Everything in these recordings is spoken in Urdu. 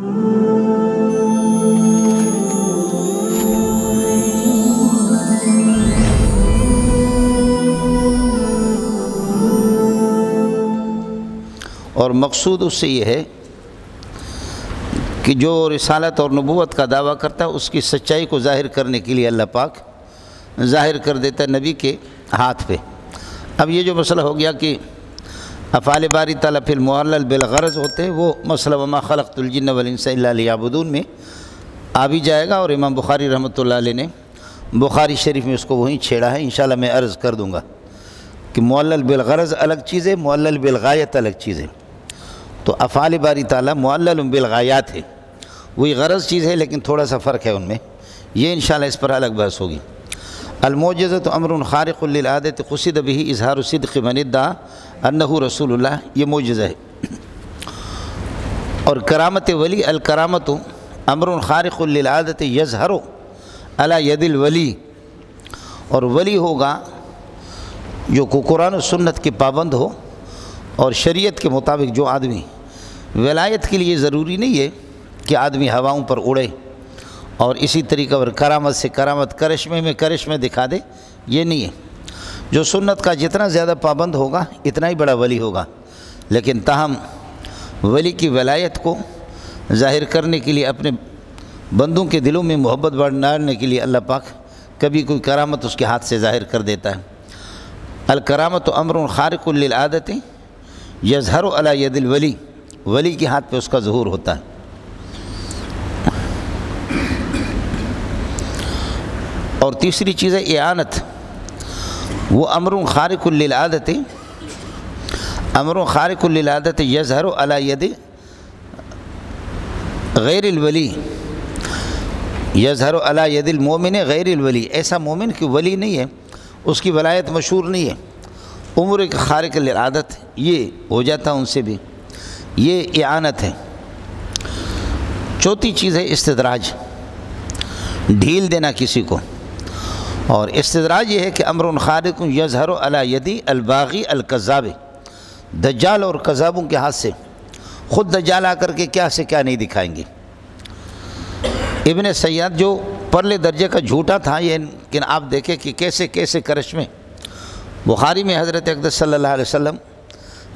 اور مقصود اس سے یہ ہے کہ جو رسالت اور نبوت کا دعویٰ کرتا ہے اس کی سچائی کو ظاہر کرنے کے لیے اللہ پاک ظاہر کر دیتا ہے نبی کے ہاتھ پہ۔ اب یہ جو مسئلہ ہو گیا کہ افعال باری تعالیٰ فی المعلل بالغرض ہوتے ہیں، وہ مسئلہ وما خلقت الجن والانس الا لیعبدون میں آ بھی جائے گا، اور امام بخاری رحمۃ اللہ علیہ نے بخاری شریف میں اس کو وہیں چھیڑا ہے۔ انشاءاللہ میں عرض کر دوں گا کہ معلل بالغرض الگ چیز ہے، معلل بالغایت الگ چیز ہے۔ تو افعال باری تعالیٰ معلل بالغایات ہے، وہی غرض چیز ہے لیکن تھوڑا سا فرق ہے ان میں، یہ انشاءاللہ اس پر الگ بحث ہوگی۔ المعجزۃ امر خارق للعادۃ قصد به اظہار صدق من ادعى انہ رسول اللہ، یہ معجزہ ہے۔ اور کرامت ولی، الکرامت امر خارق للعادۃ یظہر علی ید الولی، اور ولی ہوگا جو قرآن و سنت کے پابند ہو اور شریعت کے مطابق جو آدمی، ولایت کے لیے ضروری نہیں ہے کہ آدمی ہواؤں پر اڑے اور اسی طریقہ پر کرامت سے کرامت کرشمے دکھا دے، یہ نہیں ہے۔ جو سنت کا جتنا زیادہ پابند ہوگا اتنا ہی بڑا ولی ہوگا، لیکن تاہم ولی کی ولایت کو ظاہر کرنے کے لیے اپنے بندوں کے دلوں میں محبت بڑھانے کے لیے اللہ پاک کبھی کوئی کرامت اس کے ہاتھ سے ظاہر کر دیتا ہے۔ الکرامت امر خارق للعادۃ یظہر علی ید الولی، ولی کے ہاتھ پہ اس کا ظہور ہوتا ہے۔ اور تیسری چیز ہے اعانت، وہ امر خارق للعادۃ، امر خارق للعادۃ یظہر علی ید غیر الولی، یظہر علی ید المومن غیر الولی، ایسا مومن کہ ولی نہیں ہے، اس کی ولایت مشہور نہیں ہے، امور خارق للعادت یہ ہو جاتا ان سے بھی، یہ اعانت ہے۔ چوتھی چیز ہے استدراج، ڈھیل دینا کسی کو، اور استدراج یہ ہے کہ امر خارق یظہر علی ید الباغی الکذاب، دجال اور کذابوں کے ہاتھ سے خود دجال آ کر کے کیا سے کیا نہیں دکھائیں گے۔ ابن سیاد جو پرلے درجے کا جھوٹا تھا، یہ لیکن آپ دیکھیں کہ کیسے کیسے کرشمے۔ بخاری میں حضرت اقدس صلی اللہ علیہ وسلم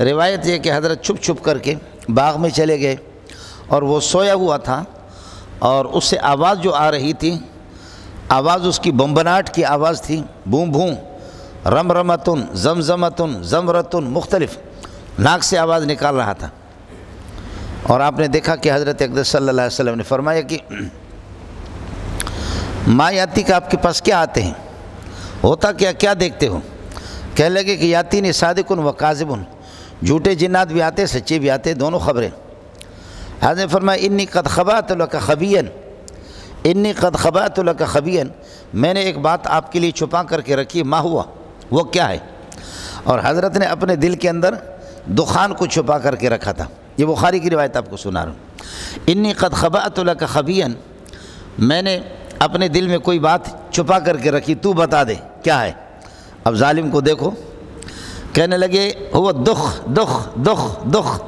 روایت یہ کہ حضرت چھپ چھپ کر کے باغ میں چلے گئے، اور وہ سویا ہوا تھا، اور اس سے آواز جو آ رہی تھی، آواز اس کی بمبناٹ کی آواز تھی، بوم بوم، رمرمتن، زمزمتن، زمرتن، مختلف ناک سے آواز نکال رہا تھا۔ اور آپ نے دیکھا کہ حضرت اقدس صلی اللہ علیہ وسلم نے فرمایا کہ ما یاتی کا آپ کے پاس کیا آتے ہیں، ہوتا کیا دیکھتے ہو؟ کہنے لگے کہ یاتین صادقن و کاذبن، جھوٹے جنات بھی آتے سچے بھی آتے، دونوں خبریں۔ حضرت نے فرمایا انی قد خبأت لک خبیا، انی قد خبأت لک خبیا، میں نے ایک بات آپ کے لیے چھپا کر کے رکھی، ما ہوا، وہ کیا ہے؟ اور حضرت نے اپنے دل کے اندر دخان کو چھپا کر کے رکھا تھا، یہ بخاری کی روایت آپ کو سنا رہا ہوں۔ انی قد خبأت لک خبیا، میں نے اپنے دل میں کوئی بات چھپا کر کے رکھی، تو بتا دے کیا ہے۔ اب ظالم کو دیکھو، کہنے لگے وہ دخ دخ دخ دخ،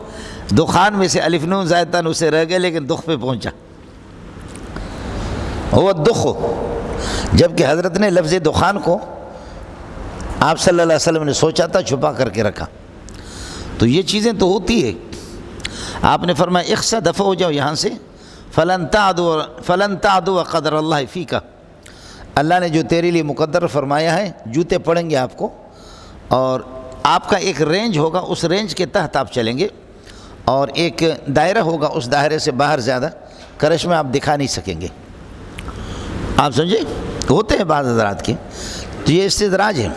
دخان میں سے الف نون زائد تن اسے رہ گئے لیکن دخ پہ پہنچا، وہ دخ، جبکہ حضرت نے لفظ دخان کو آپ صلی اللہ علیہ وسلم نے سوچا تھا، چھپا کر کے رکھا۔ تو یہ چیزیں تو ہوتی ہے۔ آپ نے فرمایا اخسا، دفع ہو جاؤ یہاں سے، فلن تعدوا قدر اللہ فیک، اللہ نے جو تیرے لیے مقدر فرمایا ہے، جوتے پڑیں گے آپ کو، اور آپ کا ایک رینج ہوگا، اس رینج کے تحت آپ چلیں گے، اور ایک دائرہ ہوگا، اس دائرے سے باہر زیادہ کرشمے آپ دکھا نہیں سکیں گے۔ آپ سمجھے؟ ہوتے ہیں بعض حضرات کے، تو یہ استدراج ہے۔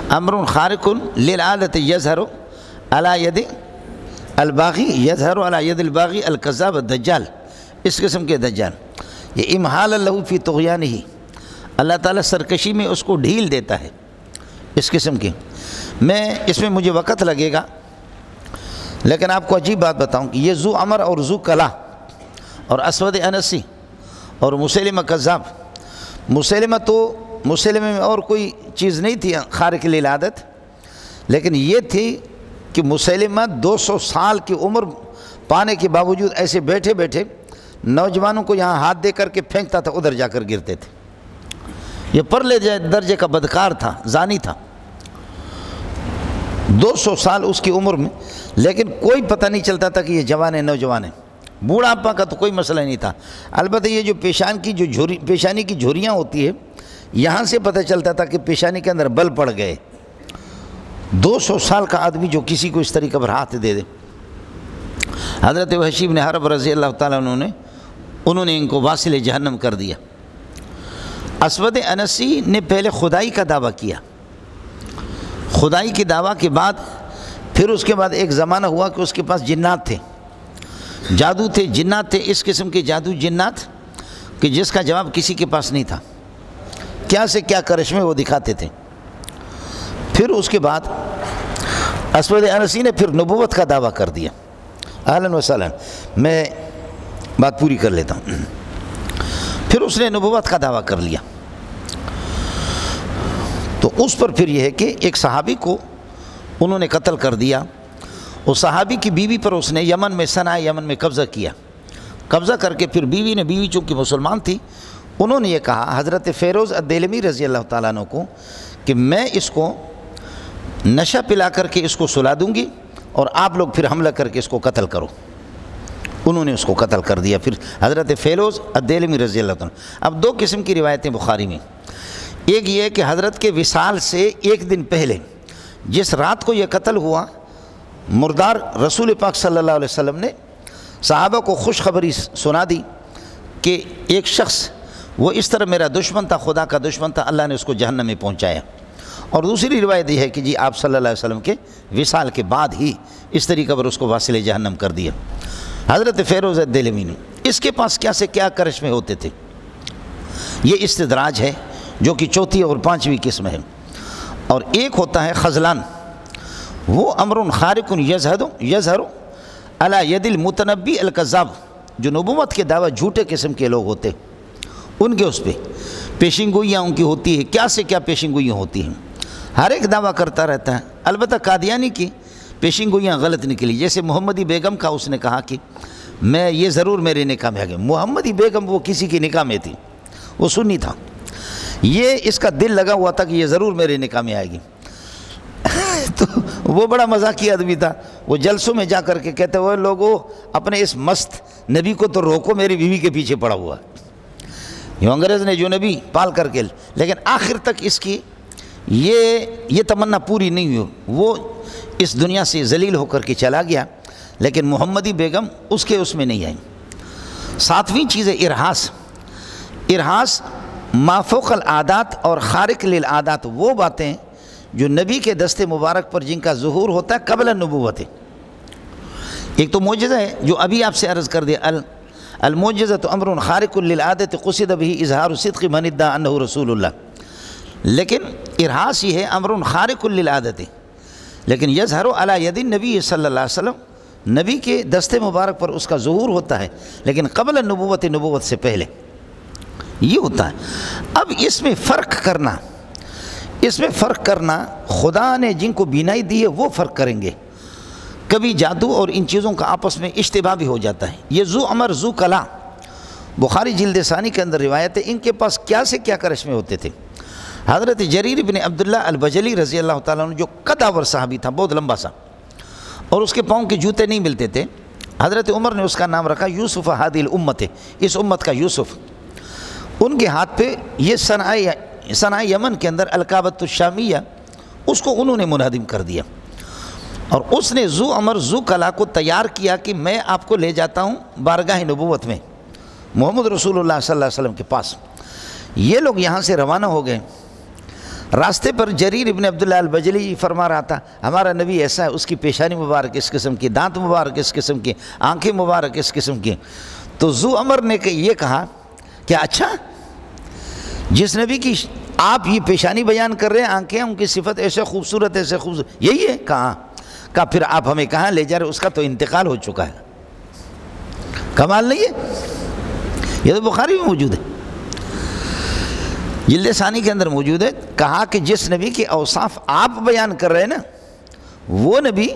امر خارق للعادۃ یظہر علی ید الباغی، یظہر علی ید الباغی الکذاب الدجال، اس قسم کے دجال، یہ امحال اللہ فی طغیانہ، اللہ تعالیٰ سرکشی میں اس کو ڈھیل دیتا ہے، اس قسم کی۔ اس میں مجھے وقت لگے گا، لیکن آپ کو عجیب بات بتاؤں کہ یہ ذو عمر اور ذو کلا اور اسود انسی اور مسیلمہ کذاب، مسیلمہ میں اور کوئی چیز نہیں تھی خارق للعادت، لیکن یہ تھی کہ مسیلمہ 200 سال کی عمر پانے کے باوجود ایسے بیٹھے بیٹھے نوجوانوں کو یہاں ہاتھ دے کر کے پھینکتا تھا، ادھر جا کر گرتے تھے۔ یہ پرلے درجے کا بدکار تھا، زانی تھا، 200 سال اس کی عمر میں، لیکن کوئی پتہ نہیں چلتا تھا کہ یہ جوان ہے نوجوان ہے۔ بوڑھاپا کا تو کوئی مسئلہ نہیں تھا، البتہ یہ جو پیشانی کی جھریاں ہوتی ہے، یہاں سے پتہ چلتا تھا کہ پیشانی کے اندر بل پڑ گئے۔ 200 سال کا آدمی جو کسی کو اس طریقے پر ہاتھ دے دے۔ حضرت وحشی بن حرب رضی اللہ تعالیٰ عنہ انہوں نے ان کو واصل جہنم کر دیا۔ اسود انسی نے پہلے خدائی کا دعویٰ کیا، خدائی کے دعویٰ کے بعد پھر اس کے بعد ایک زمانہ ہوا کہ اس کے پاس جنات تھے، جادو تھے، جنات تھے، اس قسم کے جادو جنات کہ جس کا جواب کسی کے پاس نہیں تھا، کیا سے کیا کرشمے وہ دکھاتے تھے۔ پھر اس کے بعد اسود انسی نے پھر نبوت کا دعویٰ کر دیا۔ اہلاً و سہلاً، میں بات پوری کر لیتا ہوں۔ پھر اس نے نبوت کا دعویٰ کر لیا، تو اس پر پھر یہ ہے کہ ایک صحابی کو انہوں نے قتل کر دیا۔ اس صحابی کی بیوی پر اس نے یمن میں صنعاء یمن میں قبضہ کیا، قبضہ کر کے پھر بیوی چونکہ مسلمان تھی، انہوں نے یہ کہا حضرت فیروز الدیلمی رضی اللہ تعالیٰ عنہ کو کہ میں اس کو نشہ پلا کر کے اس کو سلا دوں گی اور آپ لوگ پھر حملہ کر کے اس کو قتل کرو۔ انہوں نے اس کو قتل کر دیا پھر حضرت فیروز الدیلمی رضی اللہ تعالیٰ عنہ۔ اب دو قسم کی روایتیں بخاری میں، ایک یہ کہ حضرت کے وصال سے ایک دن پہلے جس رات کو یہ قتل ہوا، مردار رسول پاک صلی اللہ علیہ وسلم نے صحابہ کو خوشخبری سنا دی کہ ایک شخص وہ اس طرح میرا دشمن تھا، خدا کا دشمن تھا، اللہ نے اس کو جہنم میں پہنچایا۔ اور دوسری روایت یہ ہے کہ جی آپ صلی اللہ علیہ وسلم کے وصال کے بعد ہی اس طریقے پر اس کو واصل جہنم کر دیا حضرت فیروز الدیلمی نے۔ اس کے پاس کیا سے کیا کرشمے ہوتے تھے، یہ استدراج ہے جو کہ چوتھی اور پانچویں قسم ہے۔ اور ایک ہوتا ہے خذلان، وہ امر خارق یظہر علی ید المتنبی الکذاب، جو نبوت کے دعویٰ جھوٹے قسم کے لوگ ہوتے، ان کے اس پہ پیشن گوئیاں ان کی ہوتی ہے، کیا سے کیا پیشن گوئیاں ہوتی ہیں، ہر ایک دعویٰ کرتا رہتا ہے۔ البتہ قادیانی کی پیشن گوئیاں غلط نکلی، جیسے محمدی بیگم کا اس نے کہا کہ میں یہ ضرور میرے نکاح میں آ گیا۔ محمدی بیگم وہ کسی کی نکاح میں تھی، وہ سنی تھا، یہ اس کا دل لگا ہوا تھا کہ یہ ضرور میرے نکاح میں آئے گی۔ تو وہ بڑا مذاقی آدمی تھا، وہ جلسوں میں جا کر کے کہتے ہوئے لوگوں اپنے اس مست نبی کو تو روکو، میری بیوی کے پیچھے پڑا ہوا یہ انگریز نے جو نبی پال کر کے، لیکن آخر تک اس کی یہ تمنا پوری نہیں ہوئی، وہ اس دنیا سے ذلیل ہو کر کے چلا گیا، لیکن محمدی بیگم اس میں نہیں آئی۔ ساتویں چیز ہے ارہاس ما فوق العادات اور خارق للعادات، وہ باتیں جو نبی کے دست مبارک پر جن کا ظہور ہوتا ہے قبل النبوت۔ ایک تو معجزہ ہے جو ابھی آپ سے عرض کر دیا، المعجزۃ امر خارق للعادت قصد به اظہار صدق من ادعى انه رسول اللہ، لیکن ارہاس یہ ہے امر خارق للعادت، لیکن یظہر علی ید النبی صلی اللہ علیہ وسلم، نبی کے دست مبارک پر اس کا ظہور ہوتا ہے، لیکن قبل النبوت، نبوت سے پہلے یہ ہوتا ہے۔ اب اس میں فرق کرنا خدا نے جن کو بینائی دی ہے وہ فرق کریں گے۔ کبھی جادو اور ان چیزوں کا آپس میں اشتباہ بھی ہو جاتا ہے۔ یہ ذو امر ذو کلا، بخاری جلد ثانی کے اندر روایت ہے، ان کے پاس کیا سے کیا کرشمے ہوتے تھے۔ حضرت جریر بن عبداللہ البجلی رضی اللہ تعالیٰ عنہ جو قداور صحابی تھا، بہت لمبا سا، اور اس کے پاؤں کے جوتے نہیں ملتے تھے، حضرت عمر نے اس کا نام رکھا یوسف ہادی الامت، اس امت کا یوسف۔ ان کے ہاتھ پہ یہ صنعاء یمن کے اندر الکعبۃ الشامیہ، اس کو انہوں نے منہدم کر دیا، اور اس نے ذو امر ذو کلا کو تیار کیا کہ میں آپ کو لے جاتا ہوں بارگاہ نبوت میں محمد رسول اللہ صلی اللہ علیہ وسلم کے پاس۔ یہ لوگ یہاں سے روانہ ہو گئے، راستے پر جریر ابن عبداللہ البجلی فرما رہا تھا ہمارا نبی ایسا ہے، اس کی پیشانی مبارک اس قسم کی، دانت مبارک اس قسم کی، آنکھیں مبارک اس قسم کی۔ تو ذو امر نے یہ کہا کہ اچھا، جس نبی کی آپ یہ پیشانی بیان کر رہے ہیں، آنکھیں، ان کی صفت ایسے خوبصورت یہی ہے؟ کہا پھر آپ ہمیں کہاں لے جا رہے، اس کا تو انتقال ہو چکا ہے۔ کمال نہیں ہے؟ یہ تو بخاری میں موجود ہے، جلد ثانی کے اندر موجود ہے۔ کہا کہ جس نبی کے اوصاف آپ بیان کر رہے ہیں نا، وہ نبی،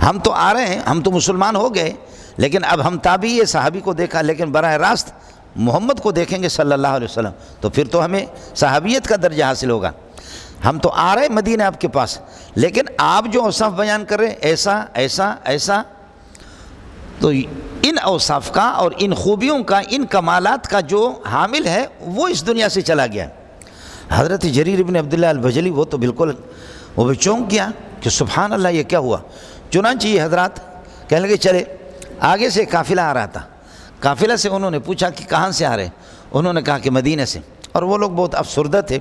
ہم تو آ رہے ہیں، ہم تو مسلمان ہو گئے، لیکن اب ہم تابعی صحابی کو دیکھا، لیکن براہ راست محمد کو دیکھیں گے صلی اللہ علیہ وسلم تو پھر تو ہمیں صحابیت کا درجہ حاصل ہوگا۔ ہم تو آ رہے مدینہ آپ کے پاس، لیکن آپ جو اوصاف بیان کر رہے ہیں ایسا ایسا ایسا، تو ان اوصاف کا اور ان خوبیوں کا، ان کمالات کا جو حامل ہے وہ اس دنیا سے چلا گیا۔ حضرت جریر ابن عبداللہ البجلی وہ تو بالکل وہ بھی چونک گیا کہ سبحان اللہ یہ کیا ہوا۔ چنانچہ یہ حضرات کہنے لگے چلے، آگے سے قافلہ آ رہا تھا، قافلہ سے انہوں نے پوچھا کہ کہاں سے آ رہے ہیں؟ انہوں نے کہا کہ مدینہ سے، اور وہ لوگ بہت افسردہ تھے،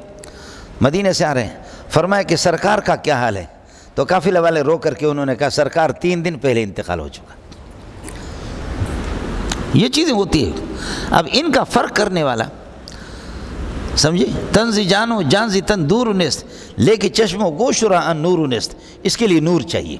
مدینہ سے آ رہے ہیں۔ فرمایا کہ سرکار کا کیا حال ہے؟ تو قافلہ والے رو کر کے انہوں نے کہا سرکار 3 دن پہلے انتقال ہو چکا۔ یہ چیزیں ہوتی ہیں۔ اب ان کا فرق کرنے والا سمجھے، تنزی جانو جانزی تن دور نیست لے کے چشم و گوش را نور نیست، اس کے لیے نور چاہیے،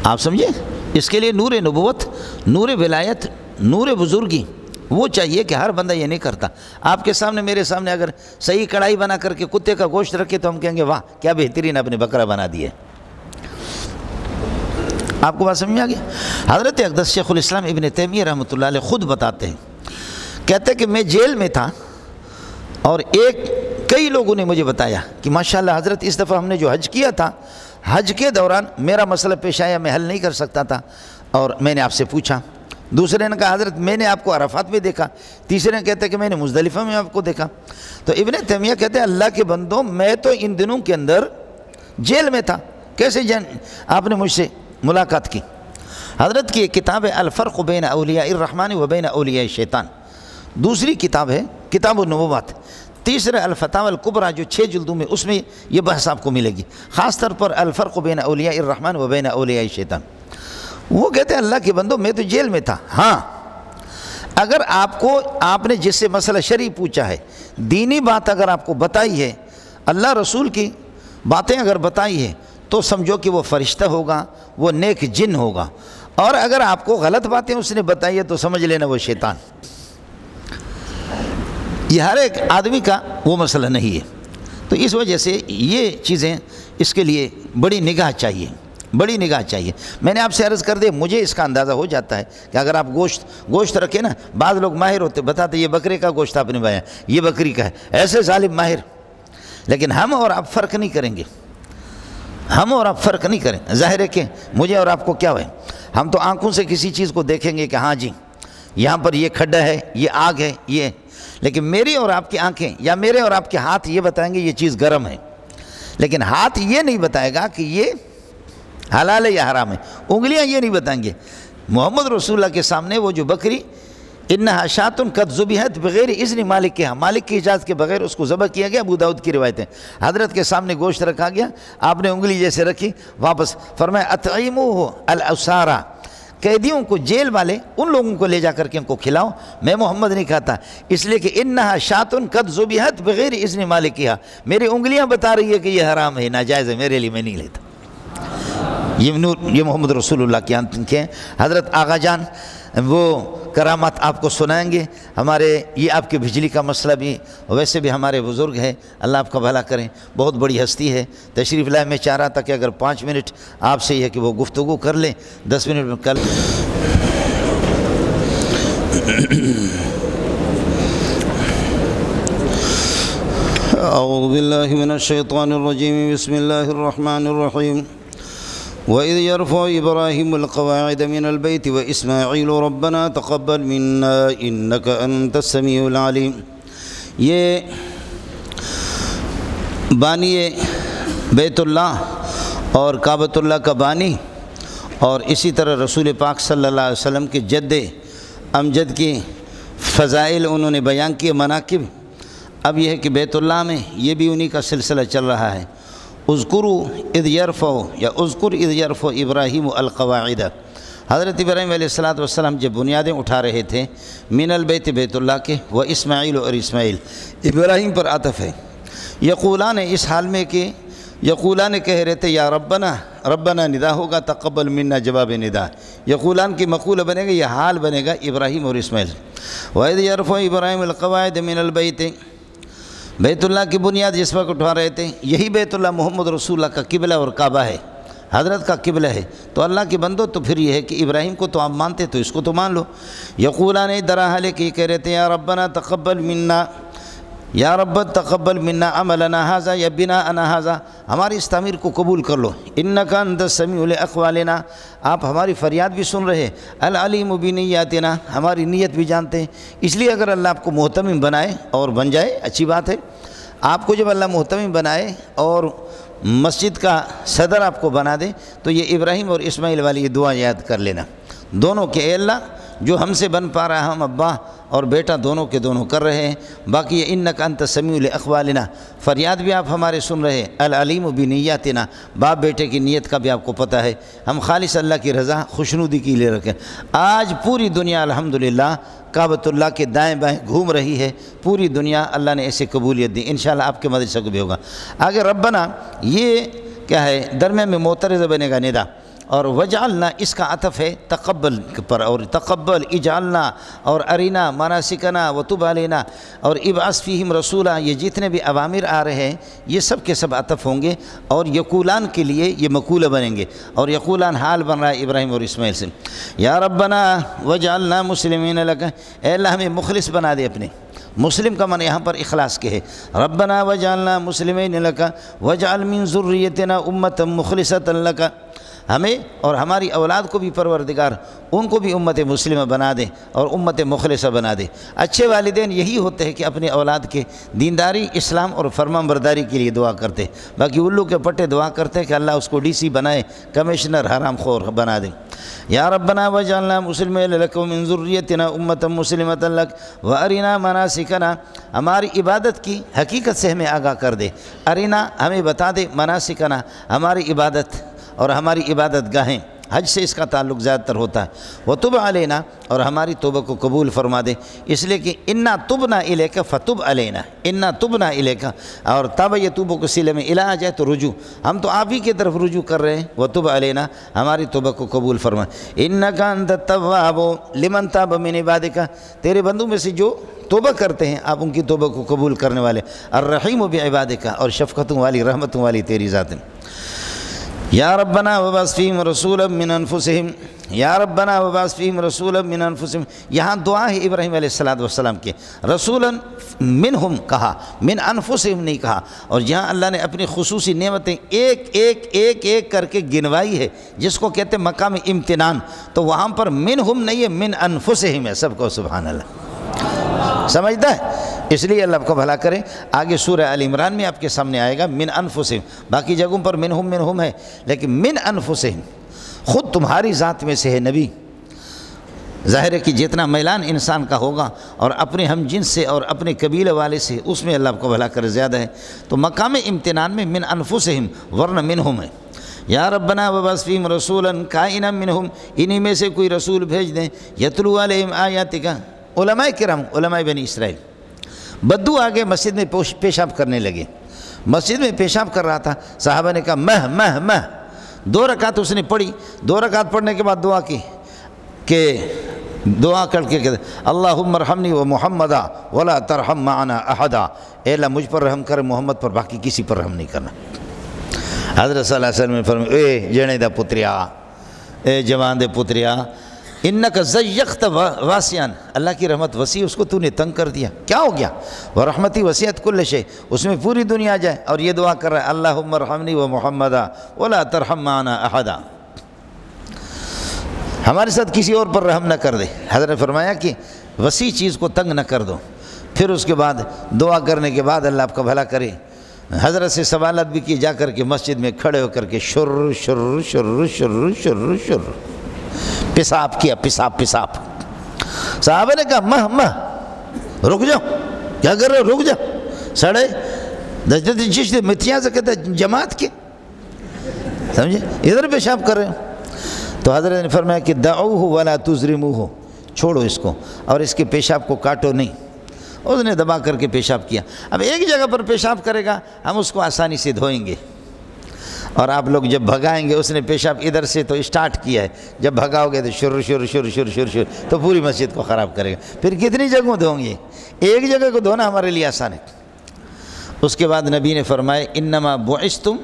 آپ سمجھے، اس کے لیے نور نبوت، نور ولایت، نور بزرگی وہ چاہیے کہ ہر بندہ یہ نہیں کرتا۔ آپ کے سامنے میرے سامنے اگر صحیح کڑھائی بنا کر کے کتے کا گوشت رکھے تو ہم کہیں گے واہ کیا بہترین آپ نے بکرا بنا دیا۔ آپ کو بات سمجھ آ گئی؟ حضرت اقدس شیخ الاسلام ابن تیمیہ رحمۃ اللہ علیہ خود بتاتے ہیں، کہتے ہیں کہ میں جیل میں تھا اور کئی لوگوں نے مجھے بتایا کہ ماشاءاللہ حضرت اس دفعہ ہم نے جو حج کیا تھا، حج کے دوران میرا مسئلہ پیش آیا، میں حل نہیں کر سکتا تھا اور میں نے آپ سے پوچھا۔ دوسرے نے کہا حضرت میں نے آپ کو عرفات میں دیکھا، تیسرے نے کہتے ہیں کہ میں نے مزدلفہ میں آپ کو دیکھا۔ تو ابن تیمیہ کہتے ہیں اللہ کے بندوں میں تو ان دنوں کے اندر جیل میں تھا، کیسے آپ نے مجھ سے ملاقات کی؟ حضرت کی ایک کتاب ہے الفرق بین اولیاء الرحمن و بین اولیاء الشیطان، دوسری کتاب ہے کتاب النبوات، تیسرا الفتاوی الکبریٰ جو 6 جلدوں میں، اس میں یہ بحث آپ کو ملے گی، خاص طور پر الفرق بین اولیاء الرحمن و بین اولیاء الشیطان۔ وہ کہتے ہیں اللہ کے بندوں میں تو جیل میں تھا، ہاں اگر آپ نے جس سے مسئلہ شرعی پوچھا ہے، دینی بات اگر آپ کو بتائی ہے، اللہ رسول کی باتیں اگر بتائی ہے تو سمجھو کہ وہ فرشتہ ہوگا، وہ نیک جن ہوگا، اور اگر آپ کو غلط باتیں اس نے بتائی ہے تو سمجھ لینا وہ شیطان۔ یہ ہر ایک آدمی کا وہ مسئلہ نہیں ہے، تو اس وجہ سے یہ چیزیں اس کے لیے بڑی نگاہ چاہیے، بڑی نگاہ چاہیے۔ میں نے آپ سے عرض کر دے، مجھے اس کا اندازہ ہو جاتا ہے کہ اگر آپ گوشت رکھے نا، بعض لوگ ماہر ہوتے بتاتے یہ بکرے کا گوشت آپ نے بنایا، یہ بکری کا ہے، ایسے ظالم ماہر، لیکن ہم اور آپ فرق نہیں کریں گے، ہم اور آپ فرق نہیں کریں۔ ظاہر ہے کہ مجھے اور آپ کو کیا ہے، ہم تو آنکھوں سے کسی چیز کو دیکھیں گے کہ ہاں جی یہاں پر یہ کھڈا ہے، یہ آگ ہے، یہ، لیکن میری اور آپ کی آنکھیں یا میرے اور آپ کے ہاتھ یہ بتائیں گے یہ چیز گرم ہے، لیکن ہاتھ یہ نہیں بتائے گا کہ یہ حلال ہے یا حرام ہے، انگلیاں یہ نہیں بتائیں گے۔ محمد رسول اللہ کے سامنے وہ جو بکری انہا شاۃ قد ذبحت بغیر اذن مالک کے، مالک کی اجازت کے بغیر اس کو ذبح کیا گیا، ابو داؤد کی روایت ہے، حضرت کے سامنے گوشت رکھا گیا، آپ نے انگلی جیسے رکھی واپس، فرمایا اطعموہ الاسارى، قیدیوں کو، جیل والے ان لوگوں کو لے جا کر کے ان کو کھلاؤ، میں محمد نہیں کھاتا، اس لیے کہ انہا شاۃ قد ذبحت بغیر اذن مالکہا، میری انگلیاں بتا رہی ہے کہ یہ حرام ہے، ناجائز ہے، میرے لیے میں نہیں لیتا۔ یہ محمد رسول اللہ کی آنکھیں ہیں۔ حضرت آغا جان وہ کرامات آپ کو سنائیں گے، ہمارے یہ آپ کے بجلی کا مسئلہ بھی ویسے بھی ہمارے بزرگ ہے، اللہ آپ کا بھلا کریں، بہت بڑی ہستی ہے، تشریف لائے۔ میں چاہ رہا تھا کہ اگر 5 منٹ آپ سے یہ ہے کہ وہ گفتگو کر لیں، 10 منٹ میں کر لیں۔ اعوذ باللہ من الشیطان الرجیم، بسم اللہ الرحمن الرحیم۔ وَإِذْ يَرْفَعُ إِبْرَاهِيمُ الْقَوَاعِدَ مِنَ الْبَيْتِ وَإِسْمَاعِيلُ رَبَّنَا تَقَبَّلْ مِنَّا إِنَّكَ أَنْتَ السَّمِيعُ الْعَلِيمُ۔ یہ بانی بیت اللہ اور کعبۃ اللہ کا بانی، اور اسی طرح رسول پاک صلی اللہ علیہ وسلم کے جد امجد کی فضائل انہوں نے بیان کیے، مناقب۔ اب یہ ہے کہ بیت اللہ میں یہ بھی انہی کا سلسلہ چل رہا ہے۔ اذکروا اذ یرفع یا اذکر اذ یرفع ابراہیم القواعد، حضرت ابراہیم علیہ السلام جب بنیادیں اٹھا رہے تھے من البیت بیت اللہ کے، و اسماعیل اور اسماعیل، ابراہیم پر عطف ہے، یقولان اس حال میں کہ یقولان کہہ رہے تھے یا ربنا، ربنا ندا ہوگا، تقبل منا جواب ندا، یقولان کی مقولہ بنے گا، یہ حال بنے گا ابراہیم اور اسماعیل۔ وَإِذْ يَرْفَعُ إِبْرَاهِيمُ الْقَوَاعِدَ مِنَ الْبَيْتِ، بیت اللہ کی بنیاد جس وقت اٹھا رہے تھے، یہی بیت اللہ محمد رسول اللہ کا قبلہ اور کعبہ ہے۔ حضرت کا قبلہ ہے۔ تو اللہ کے بندو تو پھر یہ ہے کہ ابراہیم کو تو آپ مانتے تو اس کو تو مان لو۔ یقولان دراحل کہ کہہ رہے تھے یا ربنا تقبل منا، یا رب تقبل منا عملنا ھذا یا بناءنا ھذا، ہماری اس تعمیر کو قبول کر لو، انک انت السمیع لاقوالنا، آپ ہماری فریاد بھی سن رہے، العلیم بنیاتنا، ہماری نیت بھی جانتے ہیں۔ اس لیے اگر اللہ آپ کو محتمم بنائے اور بن جائے اچھی بات ہے، آپ کو جب اللہ محتمم بنائے اور مسجد کا صدر آپ کو بنا دے تو یہ ابراہیم اور اسماعیل والی یہ دعا یاد کر لینا دونوں کہ اے اللہ جو ہم سے بن پا رہا ہم ابا اور بیٹا دونوں کے دونوں کر رہے ہیں، باقی یہ انک انت السمیع لاقوالنا، فریاد بھی آپ ہمارے سن رہے، العلیم بنیاتنا، باپ بیٹے کی نیت کا بھی آپ کو پتہ ہے، ہم خالص اللہ کی رضا خوشنودی کے لیے رکھیں۔ آج پوری دنیا الحمدللہ کعبۃ اللہ کے دائیں بائیں گھوم رہی ہے، پوری دنیا اللہ نے ایسے قبولیت دی، انشاءاللہ آپ کے مدرسہ کو بھی ہوگا۔ آگے ربنا یہ کیا ہے، درمیان میں معترض بنے گا ندا، اور وجعلنا اس کا عطف ہے تقبل پر، اور تقبل اجعلنا اور ارینا مناسکنا وتب علینا اور ابعث فیہم رسولا، یہ جتنے بھی اوامر آ رہے ہیں یہ سب کے سب عطف ہوں گے، اور یقولان کے لیے یہ مقولہ بنیں گے، اور یقولان حال بن رہا ہے ابراہیم اور اسماعیل سے۔ یا ربنا وجعلنا مسلمین لک، اے اللہ ہمیں مخلص بنا دے اپنے، مسلم کا معنی یہاں پر اخلاص کے ہے، ربنا وجعلنا مسلمین لک وجعل من ذریتنا امۃ مخلصۃ لک، ہمیں اور ہماری اولاد کو بھی پروردگار ان کو بھی امت مسلمہ بنا دے اور امت مخلصہ بنا دے۔ اچھے والدین یہی ہوتے ہیں کہ اپنے اولاد کے دینداری، اسلام اور فرمان برداری کے لیے دعا کرتے، باقی الو کے پٹے دعا کرتے ہیں کہ اللہ اس کو ڈی سی بنائے، کمشنر، حرام خور بنا دے۔ یا ربنا وجعلنا مسلمین لک ومن ذریتنا امۃ مسلمۃ لک وارنا مناسکنا، ہماری عبادت کی حقیقت سے ہمیں آگاہ کر دے، ارینا ہمیں بتا دے، مناسکنا ہماری عبادت اور ہماری عبادت گاہیں، حج سے اس کا تعلق زیادہ تر ہوتا ہے، وتب علینا اور ہماری توبہ کو قبول فرما دے، اس لیے کہ انا تبنا الیک فتب علینا، انا تبنا الیک، اور تب یتوب کو صلے میں الا آ جائے تو رجوع، ہم تو آپ ہی کی طرف رجوع کر رہے ہیں، وتب علینا ہماری توبہ کو قبول فرما، انک انت التواب لمن تاب من عبادک، تیرے بندوں میں سے جو توبہ کرتے ہیں آپ ان کی توبہ کو قبول کرنے والے، الرحیم بعبادک، اور شفقتوں والی رحمتوں والی تیری ذات ہے۔ یا ربنا وبعث فیہم رسولا من انفسہم، یا ربنا وبعث فیہم رسولا من انفسہم، یہاں دعا ہے ابراہیم علیہ السلام کے، رسولا منہم کہا، من انفسہم نہیں کہا، اور جہاں اللہ نے اپنی خصوصی نعمتیں ایک ایک ایک ایک کر کے گنوائی ہے جس کو کہتے ہیں مقام امتنان، تو وہاں پر منہم نہیں ہے، من انفسہم ہے، سب کو سبحان اللہ، سمجھتا ہے؟ اس لیے اللہ آپ کو بھلا کرے۔ آگے سورہ آل عمران میں آپ کے سامنے آئے گا من انفسہم، باقی جگہوں پر منہم ہے، لیکن من انفسہم خود تمہاری ذات میں سے ہے نبی، ظاہر ہے کہ جتنا میلان انسان کا ہوگا اور اپنے ہم جنس سے اور اپنے قبیلے والے سے، اس میں اللہ آپ کو بھلا کرے زیادہ ہے، تو مقام امتنان میں من انفسہم ورنہ منہم ہے۔ یا ربنا وبعث فیہم رسولا کائنا منہم، انہی میں سے کوئی رسول بھیج دیں، یتلو علیہم آیاتک، علماء کرام، علماء بنی اسرائیل، بدو آگے مسجد میں پیشاب کرنے لگے، مسجد میں پیشاب کر رہا تھا، صحابہ نے کہا مہ 2 رکعت اس نے پڑھی، 2 رکعت پڑھنے کے بعد دعا کی کہ دعا کر کے کہتے اللہم ارحمنی و محمدا ولا ترحم معنا احدا، اے اللہ مجھ پر رحم کر، محمد پر، باقی کسی پر رحم نہیں کرنا۔ حضرت صلی اللہ علیہ وسلم نے فرمایا اے جنے دا پتریا، اے جوان دے پتریا، انک زیقت واسعا، اللہ کی رحمت وسیع، اس کو تو نے تنگ کر دیا، کیا ہو گیا؟ ورحمتی وسعت کل شیء، اس میں پوری دنیا جائے، اور یہ دعا کر رہا ہے اللہم ارحمنی و محمدا ولا ترحم معنا احدا، ہمارے ساتھ کسی اور پر رحم نہ کر دے۔ حضرت نے فرمایا کہ وسیع چیز کو تنگ نہ کر دو۔ پھر اس کے بعد دعا کرنے کے بعد اللہ آپ کا بھلا کرے، حضرت سے سوالات بھی کی، جا کر کے مسجد میں کھڑے ہو کر کے شر شر شر شر شر شر پیشاب کیا، پیشاب صحابہ نے کہا مہ رک جاؤ، کیا کر رہے ہو، رک جاؤ، سڑے دجت جشت متیاں سے کہتا ہے جماعت کے، سمجھے ادھر پیشاب کر رہے ہو۔ تو حضرت نے فرمایا کہ دعوہ ولا تزرموہ، چھوڑو اس کو اور اس کے پیشاب کو کاٹو نہیں۔ اس نے دبا کر کے پیشاب کیا۔ اب ایک جگہ پر پیشاب کرے گا، ہم اس کو آسانی سے دھوئیں گے، اور آپ لوگ جب بھگائیں گے، اس نے پیشاب ادھر سے تو اسٹارٹ کیا ہے، جب بھگاؤ گے تو شر شر شر شر شر شر تو پوری مسجد کو خراب کرے گا۔ پھر کتنی جگہوں دھوں گے؟ ایک جگہ کو دھونا ہمارے لیے آسان ہے۔ اس کے بعد نبی نے فرمایا انما بعثتم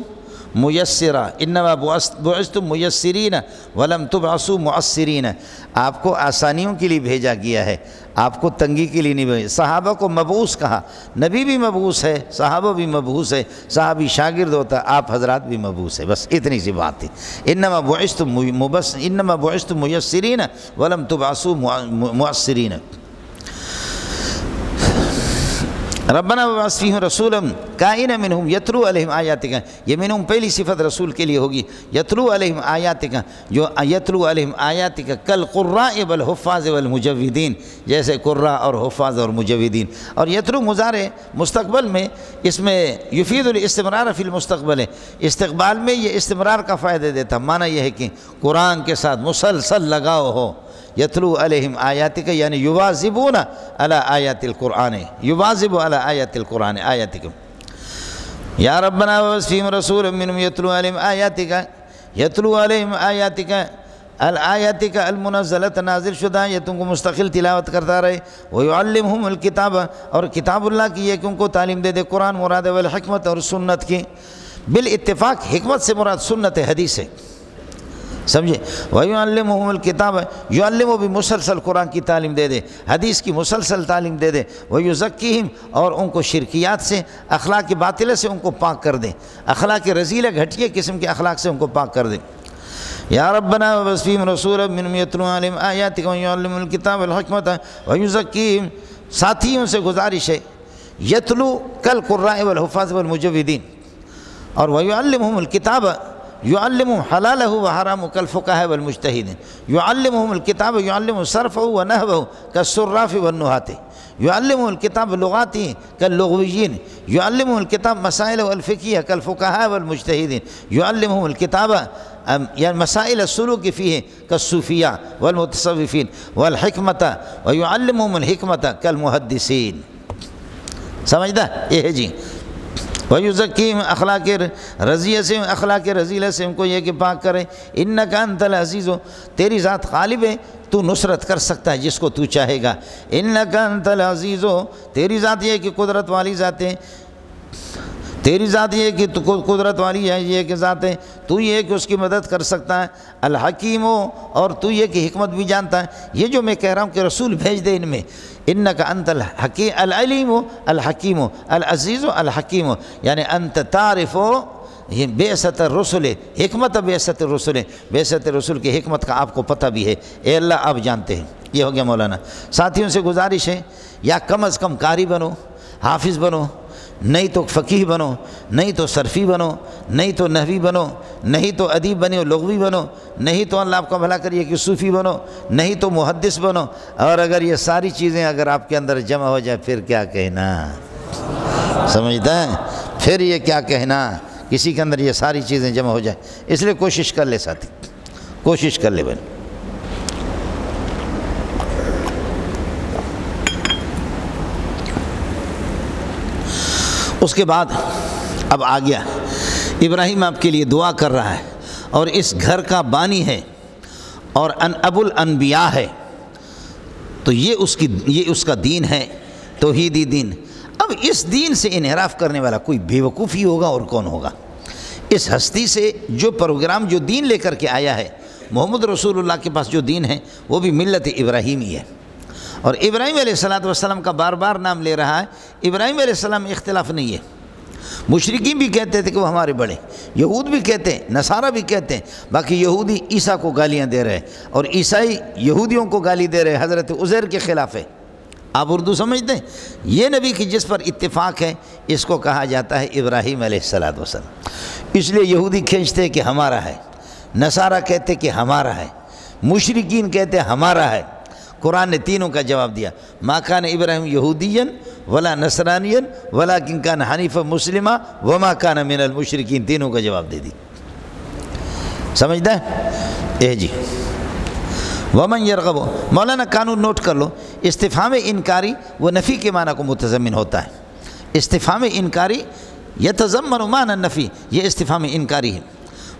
میسرا انما بعثتم میسرین ولم تبعثوا معسرین، آپ کو آسانیوں کے لیے بھیجا گیا ہے، آپ کو تنگی کے لیے نہیں بھیجا۔ صحابہ کو مبعوث کہا، نبی بھی مبعوث ہے، صحابہ بھی مبعوث ہے، صحابی شاگرد ہوتا ہے، آپ حضرات بھی مبعوث ہے، بس اتنی سی بات تھی۔ انما بعثتم میسرین ولم تبعثوا معسرین۔ ربنا وابعث فیہم رسولا کائنا منہم یتلو علیہم آیاتک، یہ منہم پہلی صفت رسول کے لیے ہوگی، یتلو علیہم آیاتک، جو یتلو علیہم آیاتک کالقراء والحفاظ والمجودین، جیسے قراء اور حفاظ اور مجودین۔ اور یتلو مضارع مستقبل میں، اس میں یفید الاستمرار فی المستقبل ہے، استقبال میں یہ استمرار کا فائدہ دیتا، معنی یہ ہے کہ قرآن کے ساتھ مسلسل لگاؤ ہو۔ یتلو علیہم آیاتک یعنی یواظبون علی آیات القرآن، یواظب علی آیات القرآن آیاتکم۔ یا ربنا وابعث فیہم رسولا منہم یتلو علیہم آیاتک، یتلو علیہم آیاتک الآیاتک المنزلت، نازل شدہ یہ تم کو مستقل تلاوت کرتا رہے، ویعلمہم الکتاب، اور کتاب اللہ کی یہ کہ ان کو تعلیم دے دے، قرآن مراد ہے، والحکمت اور سنت کی، بالاتفاق حکمت سے مراد سنت حدیث ہے، سمجھے؟ وَيُعَلِّمُهُمُ الْكِتَابَ، یعلمو بھی مسلسل قرآن کی تعلیم دے دے، حدیث کی مسلسل تعلیم دے دے، وَيُزَكِّهِمْ، اور ان کو شرکیات سے، اخلاق باطلہ سے ان کو پاک کر دے، اخلاق رذیلہ گھٹیا قسم کے اخلاق سے ان کو پاک کر دے۔ یا ربنا وابعث فیہم رسولا منہم یتلو علیہم آیاتک ویعلمہم الکتاب والحکمت ویزکیہم، ساتھیوں سے گزارش ہے، یتلو کالقراء والحفاظ والمجودین، اور ویعلمہم الکتاب، یعلمہم حلالہ وحرامہ کالفقہاء والمجتہدین، یعلمہم الکتاب یعلمہم صرفہ ونحوہ کالصراف والنحاة، یعلمہم الکتاب لغاتی کاللغویین، یعلمہم الکتاب مسائل الفقہیہ کالفقہاء والمجتہدین، یعلمہم الکتاب یعنی مسائل السلوک فیہ کالصوفیہ والمتصوفین، والحکمت ویعلمہم الحکمت کالمحدثین۔ سمجھتا یہ ہے جی۔ وَيُزَكِّيهِمْ، اخلاق رضیہ سے، اخلاق رذیلہ سے ان کو یہ کہ پاک کرے۔ اِنَّكَ أَنْتَ الْعَزِيزُ، تیری ذات غالب ہے، تو نصرت کر سکتا ہے جس کو تو چاہے گا۔ اِنَّكَ أَنْتَ الْعَزِيزُ، تیری ذات یہ کہ قدرت والی ذات ہے، تیری ذات یہ کہ تو قدرت والی ہے، یہ کہ ذات ہے، تو یہ کہ اس کی مدد کر سکتا ہے۔ الحکیم، اور تو یہ کہ حکمت بھی جانتا ہے۔ یہ جو میں کہہ رہا ہوں کہ رسول بھیج دے ان میں، انک انت العلیم الحکیم العزیز الحکیم، یعنی انت تعرف بعثت الرسل، حکمت بعثت الرسل، بعثت رسول کی حکمت کا آپ کو پتہ بھی ہے، اے اللہ آپ جانتے ہیں۔ یہ ہو گیا مولانا۔ ساتھیوں سے گزارش ہے، یا کم از کم قاری بنو، حافظ بنو، نہیں تو فقیہ بنو، نہیں تو صرفی بنو، نہیں تو نحوی بنو، نہیں تو ادیب بنو، لغوی بنو، نہیں تو اللہ آپ کا بھلا کریے کہ صوفی بنو، نہیں تو محدث بنو۔ اور اگر یہ ساری چیزیں اگر آپ کے اندر جمع ہو جائے پھر کیا کہنا، سمجھتا ہے؟ پھر یہ کیا کہنا، کسی کے اندر یہ ساری چیزیں جمع ہو جائیں۔ اس لیے کوشش کر لے ساتھی، کوشش کر لے بھائی۔ اس کے بعد اب آ گیا، ابراہیم آپ کے لیے دعا کر رہا ہے، اور اس گھر کا بانی ہے اور ابو الانبیاء ہے، تو یہ اس کا دین ہے، توحیدی دین۔ اب اس دین سے انحراف کرنے والا کوئی بیوقوف ہی ہوگا، اور کون ہوگا؟ اس ہستی سے جو پروگرام، جو دین لے کر کے آیا ہے، محمد رسول اللہ کے پاس جو دین ہے وہ بھی ملت ابراہیمی ہے۔ اور ابراہیم علیہ السلام کا بار بار نام لے رہا ہے۔ ابراہیم علیہ السلام میں اختلاف نہیں ہے، مشرکین بھی کہتے تھے کہ وہ ہمارے بڑے، یہود بھی کہتے ہیں، نصارہ بھی کہتے ہیں، باقی یہودی عیسیٰ کو گالیاں دے رہے ہیں، اور عیسائی یہودیوں کو گالی دے رہے ہیں، حضرت عزیر کے خلاف ہے۔ آپ اردو سمجھتے ہیں؟ یہ نبی کی جس پر اتفاق ہے اس کو کہا جاتا ہے ابراہیم علیہ السلام۔ اس لیے یہودی کھینچتے کہ ہمارا ہے، نصارہ کہتے کہ ہمارا ہے، مشرکین کہتے ہمارا ہے۔ قرآن نے تینوں کا جواب دیا، ما کان ابراہیم یہودین ولا نصرانین ولکن کان حنیفا مسلما وما کان من المشرکین، تینوں کا جواب دے دی۔ سمجھتا ہے؟ جی ومن یرغب، مولانا قانون نوٹ کر لو، استفہام انکاری وہ نفی کے معنی کو متضمن ہوتا ہے۔ استفہام انکاری یتضمن معنی النفی، یہ استفہام انکاری ہے۔